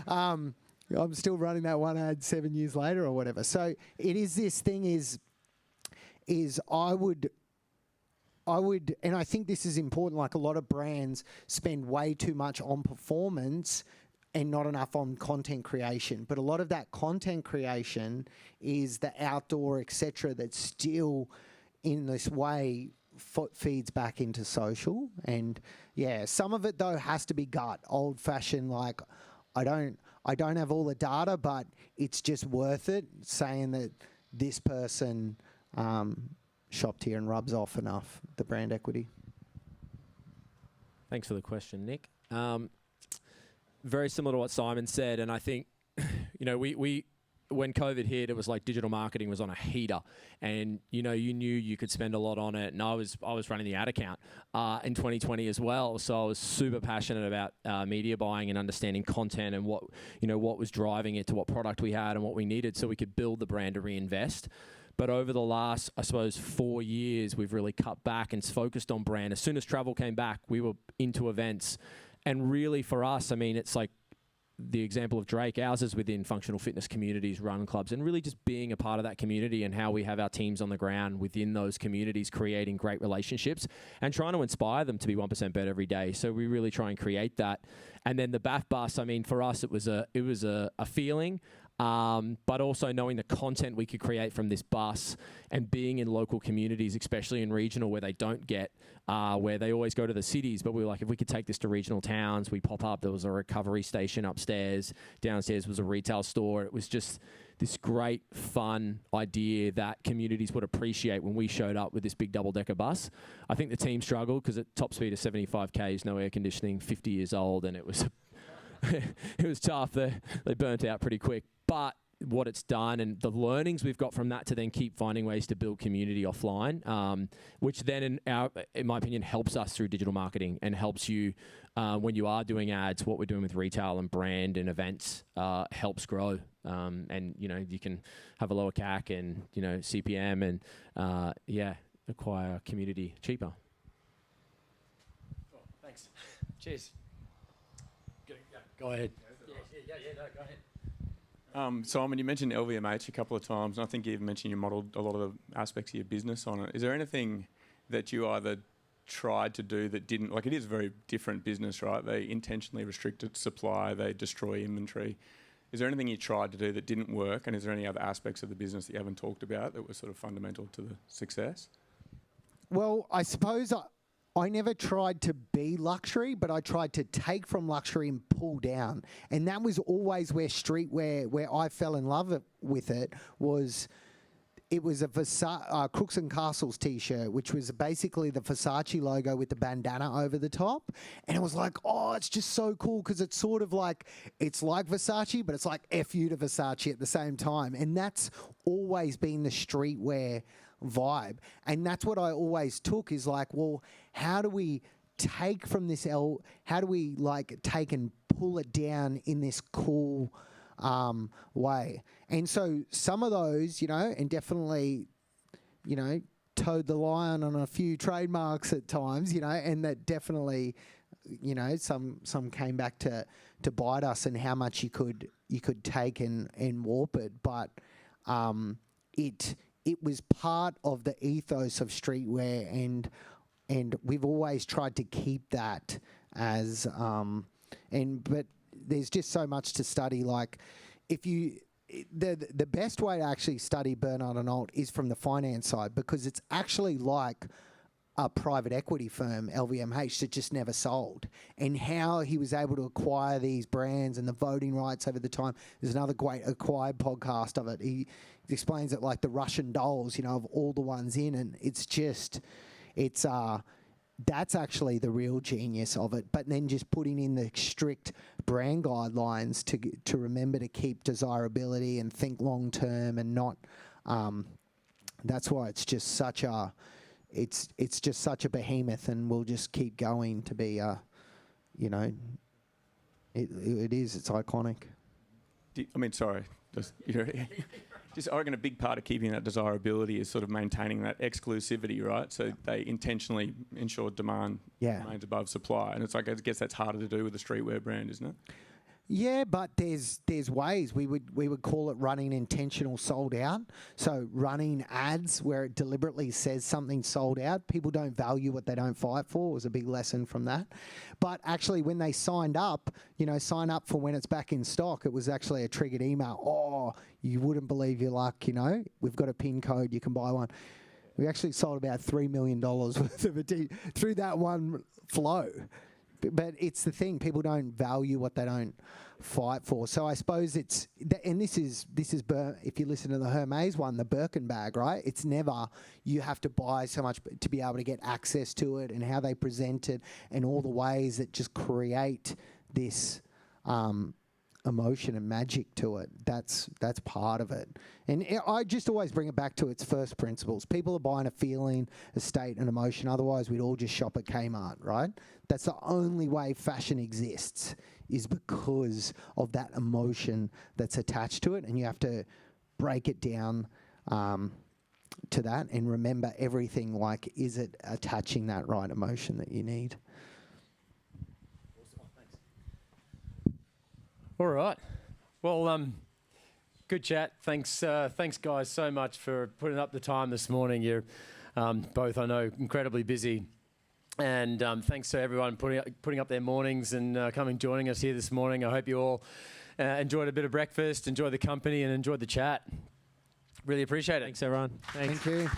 Speaker 1: I'm still running that one ad 7 years later or whatever. So it is, this thing is I would, and I think this is important, like a lot of brands spend way too much on performance and not enough on content creation. But a lot of that content creation is the outdoor, etc., that's still in this way feeds back into social. And yeah, some of it though has to be gut, old-fashioned, like I don't have all the data, but it's just worth it saying that this person shopped here and rubs off enough the brand equity.
Speaker 2: Thanks for the question, Nick. Very similar to what Simon said, and I think, we when COVID hit, it was like digital marketing was on a heater, and you knew you could spend a lot on it. And I was running the ad account in 2020 as well, so I was super passionate about media buying and understanding content and what was driving it to what product we had and what we needed, so we could build the brand to reinvest. But over the last, I suppose, 4 years, we've really cut back and focused on brand. As soon as travel came back, we were into events. And really for us, I mean, it's like the example of Drake. Ours is within functional fitness communities, run clubs, and really just being a part of that community and how we have our teams on the ground within those communities, creating great relationships and trying to inspire them to be 1% better every day. So we really try and create that. And then the BAF bus, I mean, for us, it was a feeling. But also knowing the content we could create from this bus and being in local communities, especially in regional where they don't get, where they always go to the cities. But we were like, if we could take this to regional towns, we pop up. There was a recovery station upstairs. Downstairs was a retail store. It was just this great, fun idea that communities would appreciate when we showed up with this big double-decker bus. I think the team struggled because at top speed of 75 Ks, no air conditioning, 50 years old, and it was it was tough. They burnt out pretty quick. But what it's done and the learnings we've got from that to then keep finding ways to build community offline, which then, in my opinion, helps us through digital marketing and helps you when you are doing ads. What we're doing with retail and brand and events helps grow, and you can have a lower CAC and CPM and acquire community cheaper.
Speaker 5: Cool. Thanks. Cheers. Go ahead. No, go ahead.
Speaker 11: Simon, you mentioned LVMH a couple of times, and I think you even mentioned you modelled a lot of the aspects of your business on it. Is there anything that you either tried to do that didn't, like it is a very different business, right? They intentionally restricted supply, they destroy inventory. Is there anything you tried to do that didn't work, and is there any other aspects of the business that you haven't talked about that were sort of fundamental to the success?
Speaker 1: Well, I suppose I never tried to be luxury, but I tried to take from luxury and pull down. And that was always where streetwear, where I fell in love with it, was it was a Crooks and Castles t-shirt, which was basically the Versace logo with the bandana over the top. And it was like, oh, it's just so cool because it's sort of like, it's like Versace, but it's like F you to Versace at the same time. And that's always been the streetwear vibe. And that's what I always took, is like, well, how do we take from this how do we like take and pull it down in this cool way? And so some of those, and definitely, towed the line on a few trademarks at times, and that definitely, some came back to bite us, and how much you could take and warp it. But it was part of the ethos of streetwear, and we've always tried to keep that as but there's just so much to study. Like the best way to actually study Bernard Arnault is from the finance side, because it's actually like a private equity firm, LVMH, that just never sold. And how he was able to acquire these brands and the voting rights over the time. There's another great Acquired podcast of it. He explains it like the Russian dolls, you know, of all the ones in, and it's just, that's actually the real genius of it. But then just putting in the strict brand guidelines to remember to keep desirability and think long term and not. That's why it's just such a, it's just such a behemoth, and we'll just keep going to be, you know, it is. It's iconic.
Speaker 11: I mean, sorry. Just, I reckon a big part of keeping that desirability is sort of maintaining that exclusivity, right? So they intentionally ensure demand remains above supply. And it's like, I guess that's harder to do with a streetwear brand, isn't it?
Speaker 1: Yeah, but there's ways. We would call it running intentional sold out. So running ads where it deliberately says something sold out. People don't value what they don't fight for. Was a big lesson from that. But actually, when they signed up, you know, sign up for when it's back in stock. It was actually a triggered email. Oh, you wouldn't believe your luck. You know, we've got a pin code. You can buy one. We actually sold about $3 million worth of it through that one flow. But it's the thing, people don't value what they don't fight for. So I suppose it's, and this is if you listen to the Hermes one, the Birkin bag, right? It's never, you have to buy so much to be able to get access to it, and how they present it and all the ways that just create this emotion and magic to it. That's part of it. And I just always bring it back to its first principles. People are buying a feeling, a state, an emotion. Otherwise, we'd all just shop at Kmart, right? That's the only way fashion exists, is because of that emotion that's attached to it. And you have to break it down to that and remember everything, like, is it attaching that right emotion that you need?
Speaker 3: All right. Well, good chat. Thanks, guys, so much for putting up the time this morning. You're both, I know, incredibly busy. And thanks to everyone putting up their mornings and coming joining us here this morning. I hope you all enjoyed a bit of breakfast, enjoyed the company, and enjoyed the chat. Really appreciate it.
Speaker 2: Thanks, everyone.
Speaker 1: Thank you.